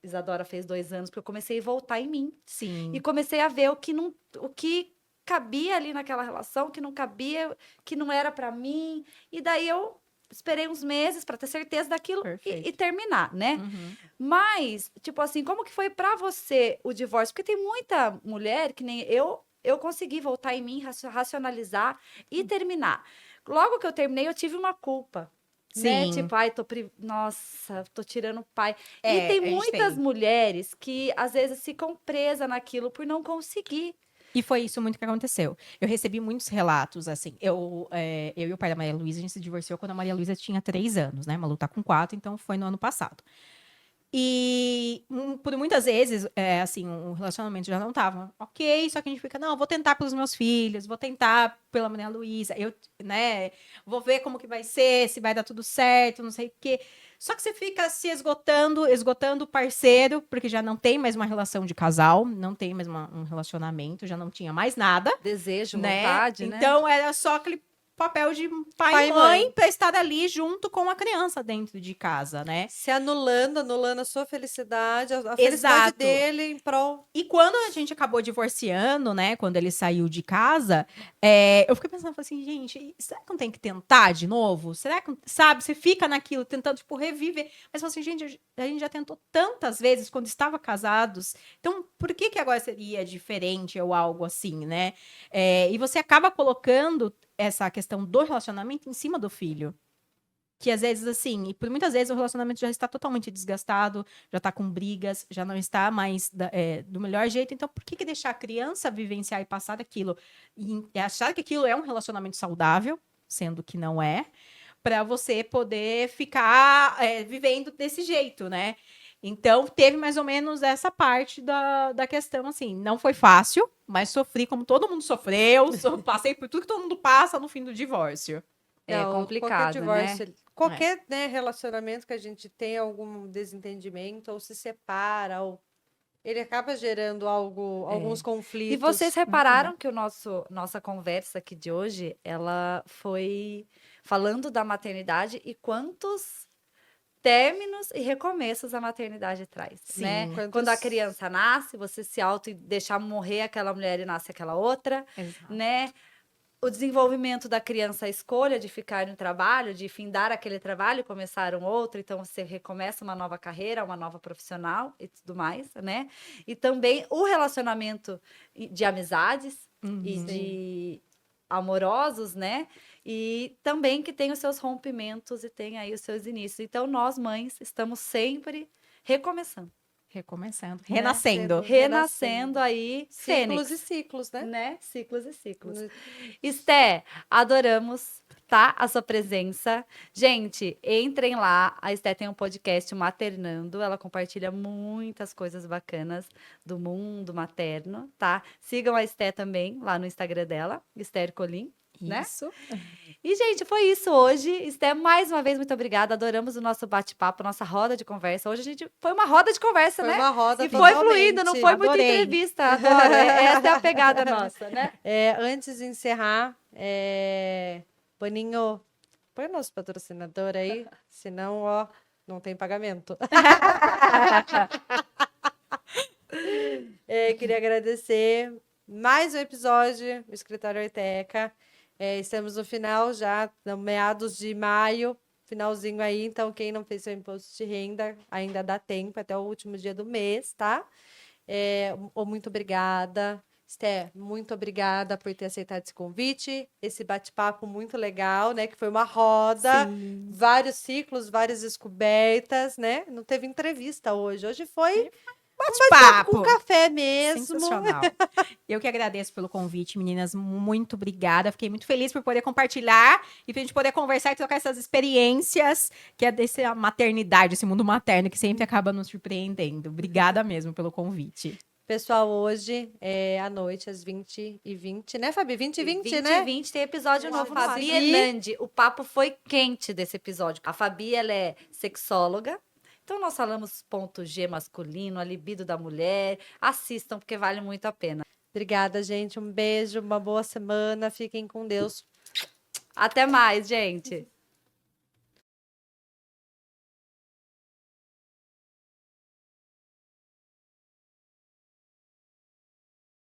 Isadora fez 2 anos, porque eu comecei a voltar em mim. Sim. E comecei a ver o que cabia ali naquela relação, o que não cabia, que não era pra mim. E daí eu esperei uns meses pra ter certeza daquilo Perfeito. e terminar, né? Uhum. Mas, tipo assim, como que foi pra você o divórcio? Porque tem muita mulher que nem eu consegui voltar em mim, racionalizar e terminar. Logo que eu terminei, eu tive uma culpa. Né? Sim. Tipo, ai, nossa, tô tirando o pai. É, E a tem gente muitas tem. mulheres que às vezes ficam presas naquilo por não conseguir. E foi isso muito que aconteceu. Eu recebi muitos relatos, assim. Eu e o pai da Maria Luísa, a gente se divorciou quando a Maria Luísa tinha 3 anos, né? A Malu tá com 4, então foi no ano passado. E por muitas vezes, assim, o relacionamento já não tava ok, só que a gente fica, não, eu vou tentar pelos meus filhos, vou tentar pela Maria Luísa, eu, né, vou ver como que vai ser, se vai dar tudo certo, não sei o quê. Só que você fica se esgotando o parceiro, porque já não tem mais uma relação de casal, não tem mais um relacionamento, já não tinha mais nada, Desejo, né? vontade, né? Então era só aquele papel de pai Pai e e mãe mãe. para estar ali junto com a criança dentro de casa, né? Se anulando a sua felicidade, a felicidade Exato. dele em prol. E quando a gente acabou divorciando, né? Quando ele saiu de casa, eu fiquei pensando, falei assim, gente, será que não tem que tentar de novo? Será que, sabe, você fica naquilo, tentando, tipo, reviver. Mas falei assim, gente, a gente já tentou tantas vezes quando estava casados, então por que que agora seria diferente ou algo assim, né? E você acaba colocando essa questão do relacionamento em cima do filho. Que às vezes, assim, e por muitas vezes o relacionamento já está totalmente desgastado, já está com brigas, já não está mais do melhor jeito. Então, por que deixar a criança vivenciar e passar daquilo e achar que aquilo é um relacionamento saudável, sendo que não é, para você poder ficar vivendo desse jeito, né? Então, teve mais ou menos essa parte da questão, assim, não foi fácil, mas sofri como todo mundo sofreu, passei por tudo que todo mundo passa no fim do divórcio. É Não, complicado, qualquer divórcio, né? qualquer, né, relacionamento que a gente tem algum desentendimento ou se separa, ou ele acaba gerando alguns E conflitos. vocês repararam que nossa conversa aqui de hoje, ela foi falando da maternidade e quantos términos e recomeços a maternidade traz, né? Sim. Quando a criança nasce, você se auto deixar morrer aquela mulher e nasce aquela outra, Exato. né? O desenvolvimento da criança, a escolha de ficar no trabalho, de findar aquele trabalho e começar um outro, então você recomeça uma nova carreira, uma nova profissional e tudo mais, né? E também o relacionamento de amizades e Uhum. de amorosos, né? E também que tem os seus rompimentos e tem aí os seus inícios. Então, nós, mães, estamos sempre recomeçando, Recomeçando. Né? Renascendo. renascendo aí, Ciclos fênix, e ciclos, né? né? Ciclos e ciclos. No- Esté, adoramos, tá? A sua presença. Gente, entrem lá. A Esté tem um podcast Maternando. Ela compartilha muitas coisas bacanas do mundo materno, tá? Sigam a Esté também lá no Instagram dela, Esther Colim. Né? Isso. E, gente, foi isso hoje. Esté, mais uma vez, muito obrigada. Adoramos o nosso bate-papo, nossa roda de conversa. Hoje a gente foi uma roda de conversa, Foi né? uma roda E foi totalmente. fluindo, não foi muita Adorei. entrevista. Adoro. Essa é a pegada nossa, né? Antes de encerrar, Boninho, põe o nosso patrocinador aí, senão, ó, não tem pagamento. Queria agradecer mais um episódio do Escritório Oiteca. Estamos no final já, no meados de maio, finalzinho aí, então quem não fez seu imposto de renda, ainda dá tempo, até o último dia do mês, tá? Muito obrigada. Esté, muito obrigada por ter aceitado esse convite, esse bate-papo muito legal, né? Que foi uma roda, Sim. vários ciclos, várias descobertas, né? Não teve entrevista hoje. Hoje foi Bate-papo. com café mesmo. Sensacional. Eu que agradeço pelo convite, meninas. Muito obrigada. Fiquei muito feliz por poder compartilhar e pra gente poder conversar e trocar essas experiências que é dessa maternidade, esse mundo materno que sempre acaba nos surpreendendo. Obrigada mesmo pelo convite. Pessoal, hoje à noite, às 20h20, né, Fabi? 20h20, 20 né? 20 tem episódio Com a novo no ar. Fabi. Fabi Hernandi. O papo foi quente desse episódio. A Fabi, ela é sexóloga. Então, nós falamos ponto G masculino, a libido da mulher. Assistam, porque vale muito a pena. Obrigada, gente. Um beijo, uma boa semana. Fiquem com Deus. Até mais, gente.